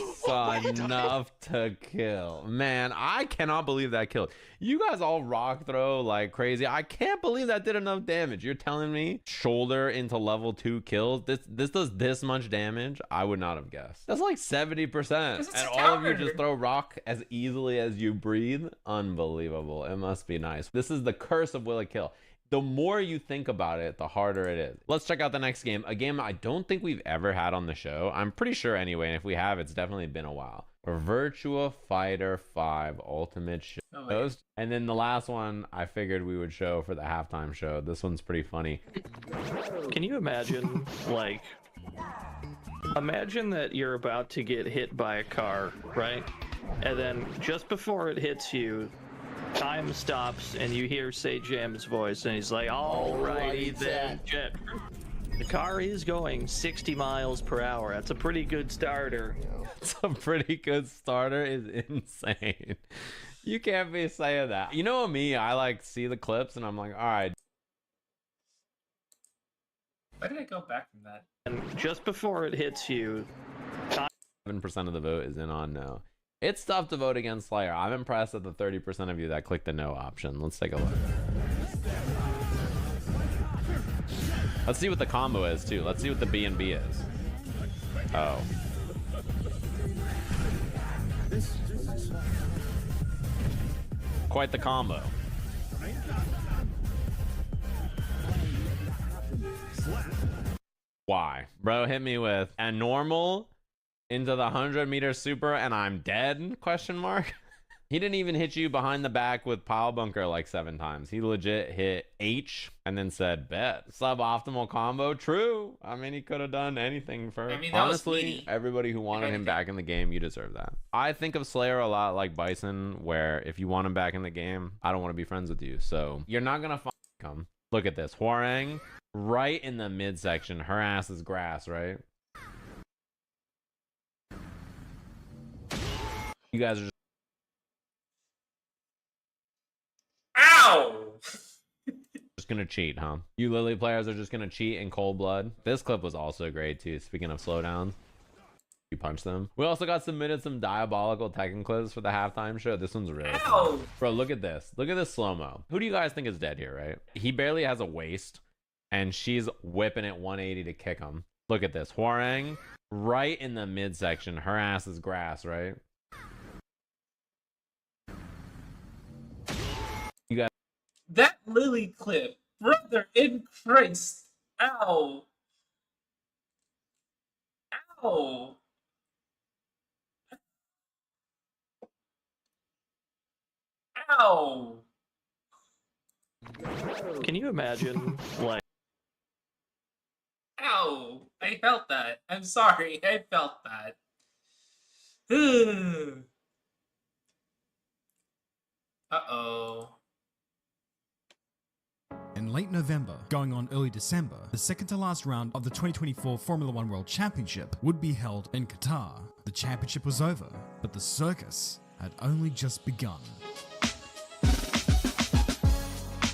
enough to kill. Man, I cannot believe that killed. You guys all rock throw like crazy. I can't believe that did enough damage. You're telling me shoulder into level 2 kills? This does this much damage? I would not have guessed. That's like 70%. It's And a all of you counter. just throw rock as easily as you breathe? Unbelievable. It must be nice. This is the curse of Will It Kill. The more you think about it, the harder it is. Let's check out the next game. A game I don't think we've ever had on the show. I'm pretty sure anyway, and if we have, it's definitely been a while. Virtua Fighter 5 Ultimate Shows. And then the last one I figured we would show for the halftime show. This one's pretty funny. Can you imagine, like, imagine that you're about to get hit by a car, right? And then just before it hits you, time stops and you hear Say Jam's voice and he's like, alrighty then, Jet. The car is going 60 miles per hour. That's a pretty good starter. It's a pretty good starter is insane. You can't be saying that. You know me, I like see the clips and I'm like, all right. Why did I go back from that? And just before it hits you, 7% of the vote is in on no. It's tough to vote against Slayer. I'm impressed at the 30% of you that clicked the no option. Let's take a look. Let's see what the combo is too. Let's see what the B&B is. Oh. Quite the combo. Why? Bro hit me with a normal into the 100-meter super and I'm dead? Question mark. He didn't even hit you behind the back with pile bunker like 7 times. He legit hit H and then said bet. Suboptimal combo. True. I mean, he could have done anything for. I mean, that was honestly, meaty. everybody who wanted him back in the game, you deserve that. I think of Slayer a lot like Bison, where if you want him back in the game, I don't want to be friends with you. So you're not gonna come. Look at this. Hwoarang right in the midsection. Her ass is grass, right? You guys are just Ow! just gonna cheat, huh? You Lily players are just gonna cheat in cold blood. This clip was also great too. Speaking of slowdowns, you punch them. We also got submitted some diabolical Tekken clips for the halftime show. This one's really fun. Bro, look at this. Look at this slow-mo. Who do you guys think is dead here, right? He barely has a waist. and she's whipping it 180 to kick him. Look at this. Hwoarang right in the midsection. Her ass is grass, right? You got that Lily clip, brother in Christ. Ow. Ow. Ow. Can you imagine, like, Ow. I felt that. I'm sorry. I felt that. Uh-oh. In late November, going on early December, the second to last round of the 2024 Formula One World Championship would be held in Qatar. The championship was over, but the circus had only just begun.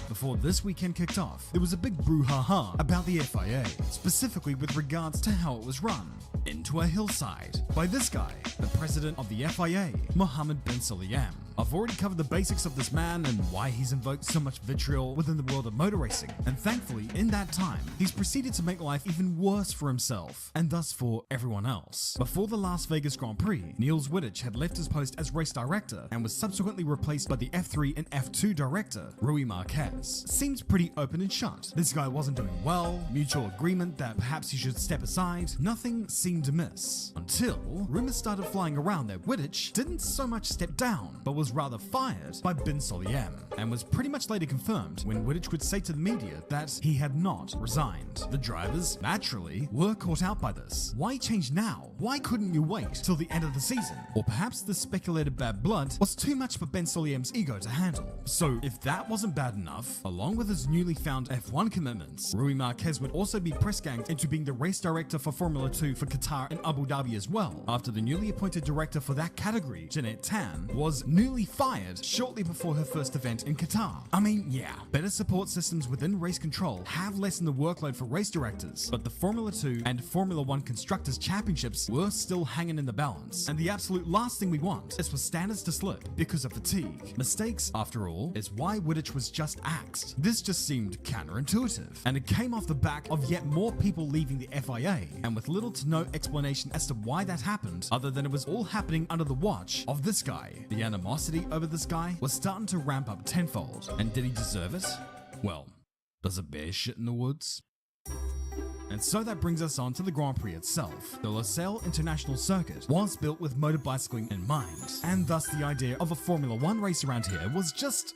Before this weekend kicked off, there was a big brouhaha about the FIA, specifically with regards to how it was run, into a hillside, by this guy, the president of the FIA, Mohammed bin Sulayem. I've already covered the basics of this man and why he's invoked so much vitriol within the world of motor racing, and thankfully, in that time, he's proceeded to make life even worse for himself, and thus for everyone else. Before the Las Vegas Grand Prix, Niels Wittich had left his post as race director and was subsequently replaced by the F3 and F2 director, Rui Marquez. Seems pretty open and shut. This guy wasn't doing well, mutual agreement that perhaps he should step aside, nothing seemed amiss. Until rumors started flying around that Wittich didn't so much step down, but was rather fired by bin Sulayem, and was pretty much later confirmed when Wittich would say to the media that he had not resigned. The drivers, naturally, were caught out by this. Why change now? Why couldn't you wait till the end of the season? Or perhaps the speculated bad blood was too much for bin Sulayem's ego to handle. So if that wasn't bad enough, along with his newly found F1 commitments, Rui Marquez would also be press ganged into being the race director for Formula 2 for Qatar and Abu Dhabi as well, after the newly appointed director for that category, Jeanette Tan, was newly fired shortly before her first event in Qatar. I mean, yeah, better support systems within race control have lessened the workload for race directors, but the Formula 2 and Formula 1 Constructors Championships were still hanging in the balance, and the absolute last thing we want is for standards to slip because of fatigue. Mistakes, after all, is why Wittich was just axed. This just seemed counterintuitive, and it came off the back of yet more people leaving the FIA, and with little to no explanation as to why that happened, other than it was all happening under the watch of this guy. The animosity over this guy was starting to ramp up tenfold, and did he deserve it? Well, does a bear shit in the woods? And so that brings us on to the Grand Prix itself. The Losail International Circuit was built with motorbicycling in mind, and thus the idea of a Formula 1 race around here was just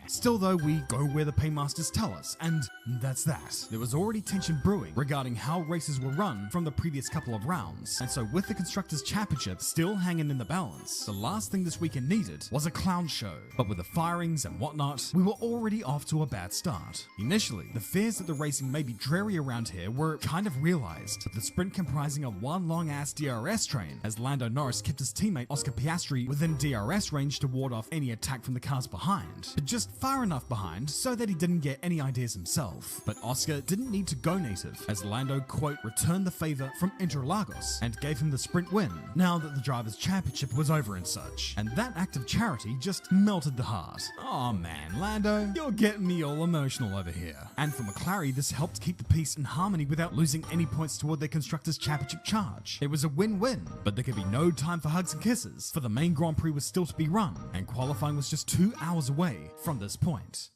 Still though, we go where the paymasters tell us, and that's that. There was already tension brewing regarding how races were run from the previous couple of rounds, and so with the Constructors' Championship still hanging in the balance, the last thing this weekend needed was a clown show. But with the firings and whatnot, we were already off to a bad start. Initially, the fears that the racing may be dreary around here were kind of realized, with the sprint comprising of one long-ass DRS train, as Lando Norris kept his teammate Oscar Piastri within DRS range to ward off any attack from the cars behind, but just far enough behind so that he didn't get any ideas himself. But Oscar didn't need to go native, as Lando, quote, returned the favor from Interlagos and gave him the sprint win, now that the Drivers' Championship was over and such. And that act of charity just melted the heart. Oh man, Lando, you're getting me all emotional over here. And for McLaren, this helped keep the peace and harmony without losing any points toward their Constructors' Championship charge. It was a win-win, but there could be no time for hugs and kisses, for the main Grand Prix was still to be run, and qualifying was just 2 hours away from this point.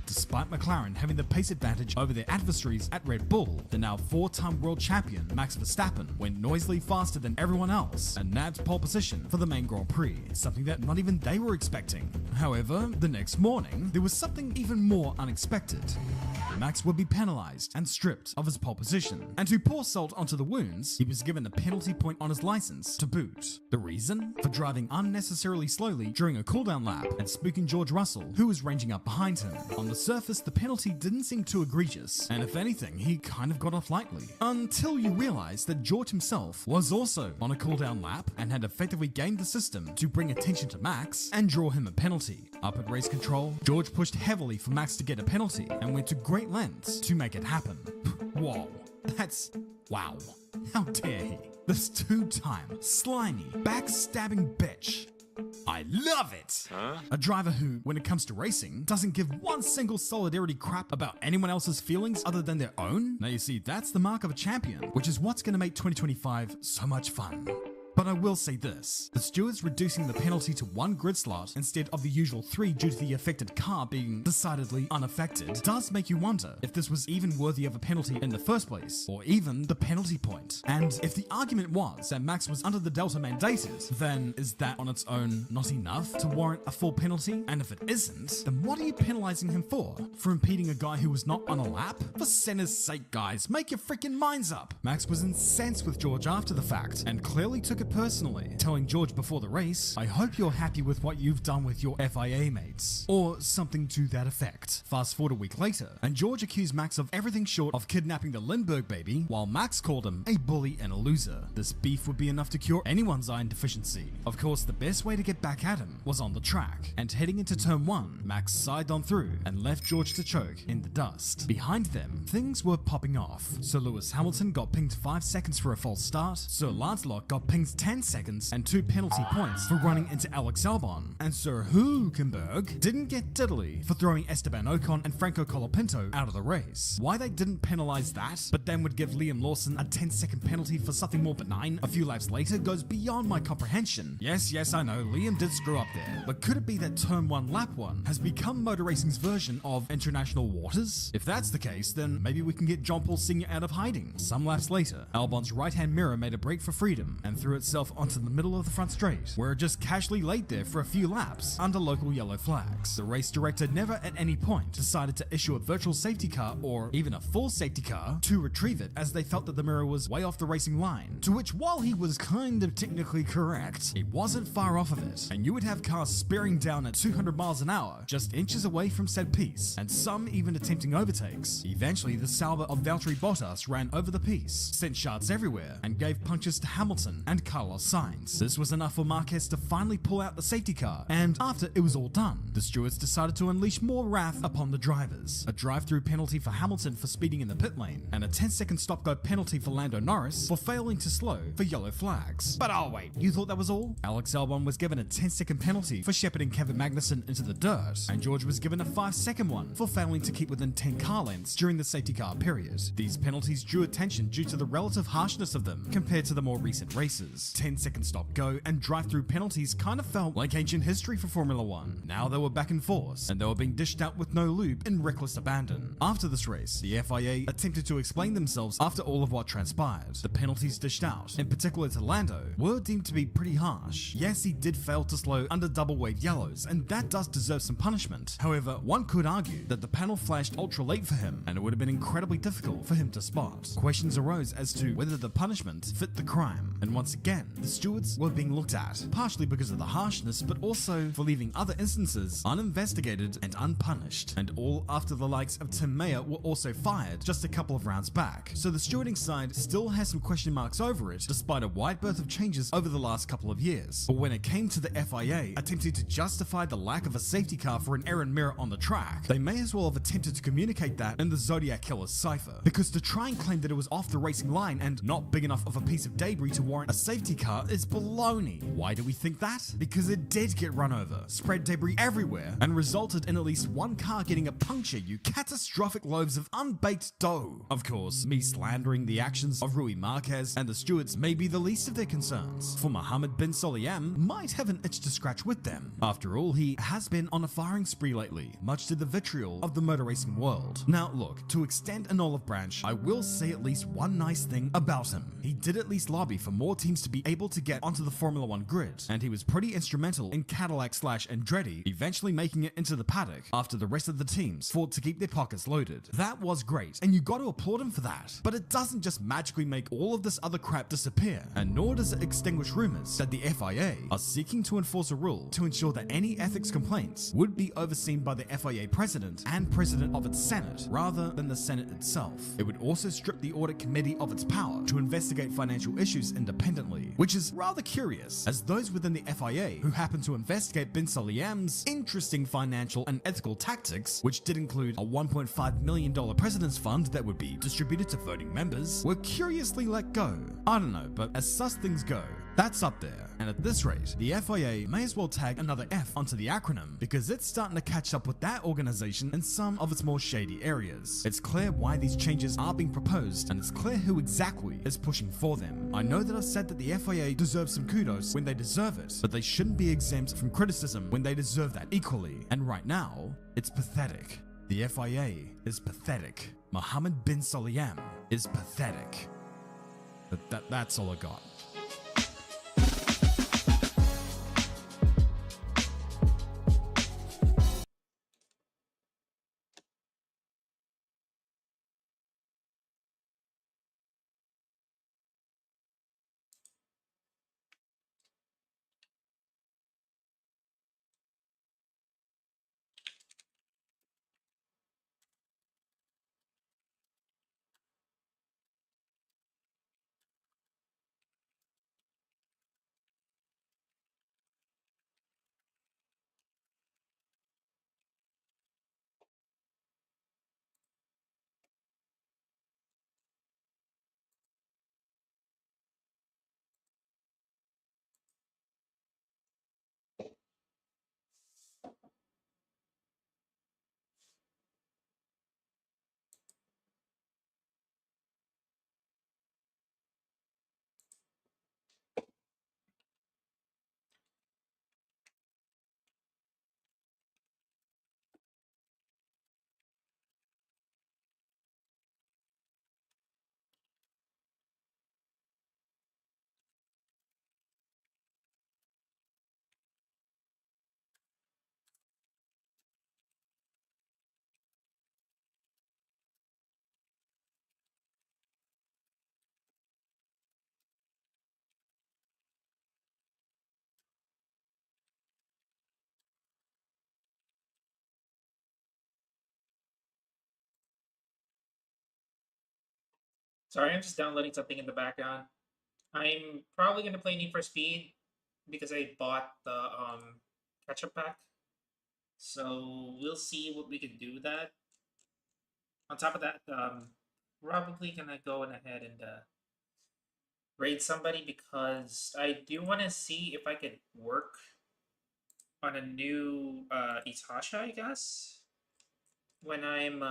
Despite McLaren having the pace advantage over their adversaries at Red Bull, the now 4-time world champion Max Verstappen went noisily faster than everyone else and nabbed pole position for the main Grand Prix, something that not even they were expecting. However, the next morning, there was something even more unexpected. Max would be penalized and stripped of his pole position, and to pour salt onto the wounds, he was given a penalty point on his license to boot. The reason? For driving unnecessarily slowly during a cooldown lap and spooking George Russell, who was ranging up behind him. On the surface, the penalty didn't seem too egregious, and if anything, he kind of got off lightly. Until you realize that George himself was also on a cooldown lap and had effectively gamed the system to bring attention to Max and draw him a penalty. Up at race control, George pushed heavily for Max to get a penalty and went to great lengths to make it happen. Whoa, that's wow. How dare he? This 2-time, slimy, backstabbing bitch I love it! A driver who, when it comes to racing, doesn't give one single solidarity crap about anyone else's feelings other than their own? Now you see, that's the mark of a champion, which is what's going to make 2025 so much fun. But I will say this, the stewards reducing the penalty to 1 grid slot instead of the usual 3 due to the affected car being decidedly unaffected does make you wonder if this was even worthy of a penalty in the first place, or even the penalty point. And if the argument was that Max was under the Delta mandated, then is that on its own not enough to warrant a full penalty? And if it isn't, then what are you penalizing him for? For impeding a guy who was not on a lap? For Senna's sake, guys, make your freaking minds up! Max was incensed with George after the fact, and clearly took it personally, telling George before the race, "I hope you're happy with what you've done with your FIA mates," or something to that effect. Fast forward a week later, and George accused Max of everything short of kidnapping the Lindbergh baby, while Max called him a bully and a loser. This beef would be enough to cure anyone's iron deficiency. Of course, the best way to get back at him was on the track, and heading into turn 1, Max sided on through and left George to choke in the dust. Behind them, things were popping off. Sir Lewis Hamilton got pinged 5 seconds for a false start, Sir Lancelot got pinged 10 seconds and 2 penalty points for running into Alex Albon, and Sir Hülkenberg didn't get diddly for throwing Esteban Ocon and Franco Colapinto out of the race. Why they didn't penalize that, but then would give Liam Lawson a 10-second penalty for something more benign a few laps later goes beyond my comprehension. Yes, I know, Liam did screw up there, but could it be that turn 1 lap 1 has become motor racing's version of international waters? If that's the case, then maybe we can get John Paul Sr. out of hiding. Some laps later, Albon's right-hand mirror made a break for freedom and threw itself onto the middle of the front straight, where it just casually laid there for a few laps under local yellow flags. The race director never at any point decided to issue a virtual safety car or even a full safety car to retrieve it, as they felt that the mirror was way off the racing line, to which, while he was kind of technically correct, it wasn't far off of it, and you would have cars spearing down at 200 miles an hour just inches away from said piece, and some even attempting overtakes. Eventually, the Sauber of Valtteri Bottas ran over the piece, sent shards everywhere, and gave punches to Hamilton and Carlos Sainz. This was enough for Marquez to finally pull out the safety car, and after it was all done, the stewards decided to unleash more wrath upon the drivers. A drive-through penalty for Hamilton for speeding in the pit lane, and a 10-second stop-go penalty for Lando Norris for failing to slow for yellow flags. But oh wait, you thought that was all? Alex Albon was given a 10-second penalty for shepherding Kevin Magnussen into the dirt, and George was given a 5-second one for failing to keep within 10 car lengths during the safety car period. These penalties drew attention due to the relative harshness of them compared to the more recent races. 10-second stop-go and drive-through penalties kind of felt like ancient history for Formula 1. Now they were back in force, and they were being dished out with no lube in reckless abandon. After this race, the FIA attempted to explain themselves after all of what transpired. The penalties dished out, in particular to Lando, were deemed to be pretty harsh. Yes, he did fail to slow under double wave yellows, and that does deserve some punishment. However, one could argue that the panel flashed ultra late for him, and it would have been incredibly difficult for him to spot. Questions arose as to whether the punishment fit the crime, and once again, the stewards were being looked at, partially because of the harshness, but also for leaving other instances uninvestigated and unpunished, and all after the likes of Tim Mayer were also fired just a couple of rounds back. So the stewarding side still has some question marks over it, despite a wide berth of changes over the last couple of years. But when it came to the FIA attempting to justify the lack of a safety car for an error mirror on the track, they may as well have attempted to communicate that in the Zodiac Killer's cipher, because to try and claim that it was off the racing line and not big enough of a piece of debris to warrant a safety car is baloney. Why do we think that? Because it did get run over, spread debris everywhere, and resulted in at least one car getting a puncture, you catastrophic loaves of unbaked dough. Of course, me slandering the actions of Rui Marquez and the stewards may be the least of their concerns, for Mohammed bin Sulayem might have an itch to scratch with them. After all, he has been on a firing spree lately, much to the vitriol of the motor racing world. Now look, to extend an olive branch, I will say at least one nice thing about him. He did at least lobby for more teams to be able to get onto the Formula 1 grid, and he was pretty instrumental in Cadillac/Andretti eventually making it into the paddock after the rest of the teams fought to keep their pockets loaded. That was great, and you got to applaud him for that. But it doesn't just magically make all of this other crap disappear, and nor does it extinguish rumors that the FIA are seeking to enforce a rule to ensure that any ethics complaints would be overseen by the FIA president and president of its Senate, rather than the Senate itself. It would also strip the audit committee of its power to investigate financial issues independently, which is rather curious, as those within the FIA who happen to investigate bin Sulayem's interesting financial and ethical tactics, which did include a $1.5 million president's fund that would be distributed to voting members, were curiously let go. I don't know, but as sus things go, That's up there. And at this rate, the FIA may as well tag another F onto the acronym because it's starting to catch up with that organization in some of its more shady areas. It's clear why these changes are being proposed, and it's clear who exactly is pushing for them. I know that I said that the FIA deserves some kudos when they deserve it, but they shouldn't be exempt from criticism when they deserve that equally. And right now, it's pathetic. The FIA is pathetic. Mohammed bin Sulayem is pathetic. But that's all I got. Sorry, I'm just downloading something in the background. I'm probably gonna play Need for Speed because I bought the catch-up pack. So we'll see what we can do with that. On top of that, probably gonna go ahead and raid somebody because I do want to see if I could work on a new Itasha, I guess. When I'm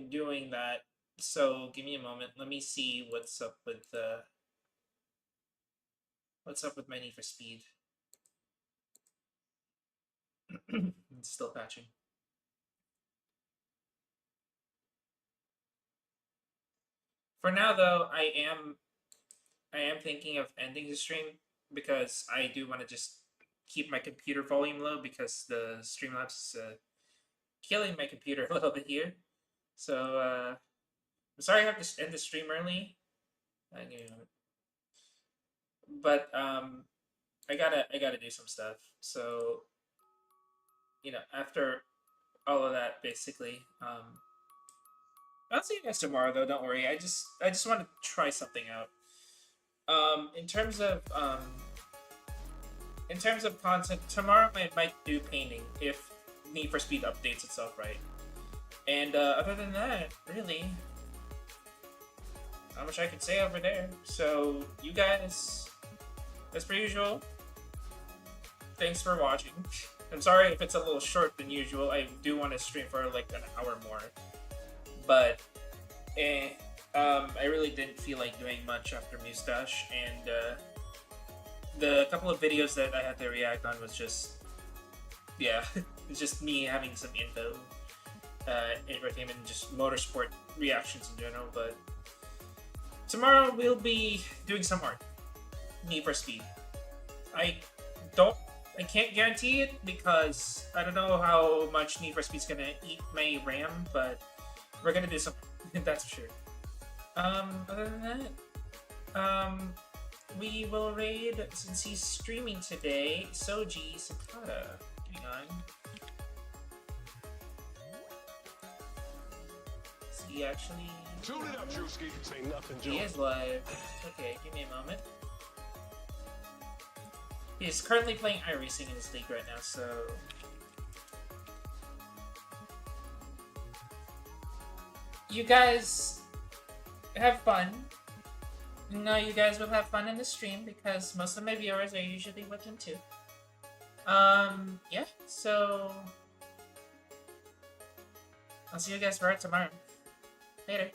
doing that. So give me a moment. Let me see what's up with my Need for Speed. It's still patching. For now, though, I am thinking of ending the stream because I do want to just keep my computer volume low because the Streamlabs is killing my computer a little bit here. So I'm sorry I have to end the stream early. But I gotta do some stuff. So after all of that, basically, I'll see you guys tomorrow. Though, don't worry. I just want to try something out. In terms of content, tomorrow I might do painting if Need for Speed updates itself right. And other than that, really, not much I can say over there. So you guys, as per usual, thanks for watching. I'm sorry if it's a little short than usual. I do want to stream for like an hour more, but I really didn't feel like doing much after Mustache, and the couple of videos that I had to react on was just, yeah, it's just me having some info, entertainment, and just motorsport reactions in general. But tomorrow we'll be doing some art, Need for Speed. I can't guarantee it because I don't know how much Need for Speed's gonna eat my RAM, but we're gonna do some. That's for sure. Other than that, we will raid, since he's streaming today, Soji Sakata. Hang on. Is he actually? Tune it up, Drewski. Say nothing, He is live. Okay, give me a moment. He is currently playing iRacing in this league right now, so you guys have fun. I know you guys will have fun in the stream because most of my viewers are usually with them too. Yeah, so I'll see you guys for it tomorrow. Later.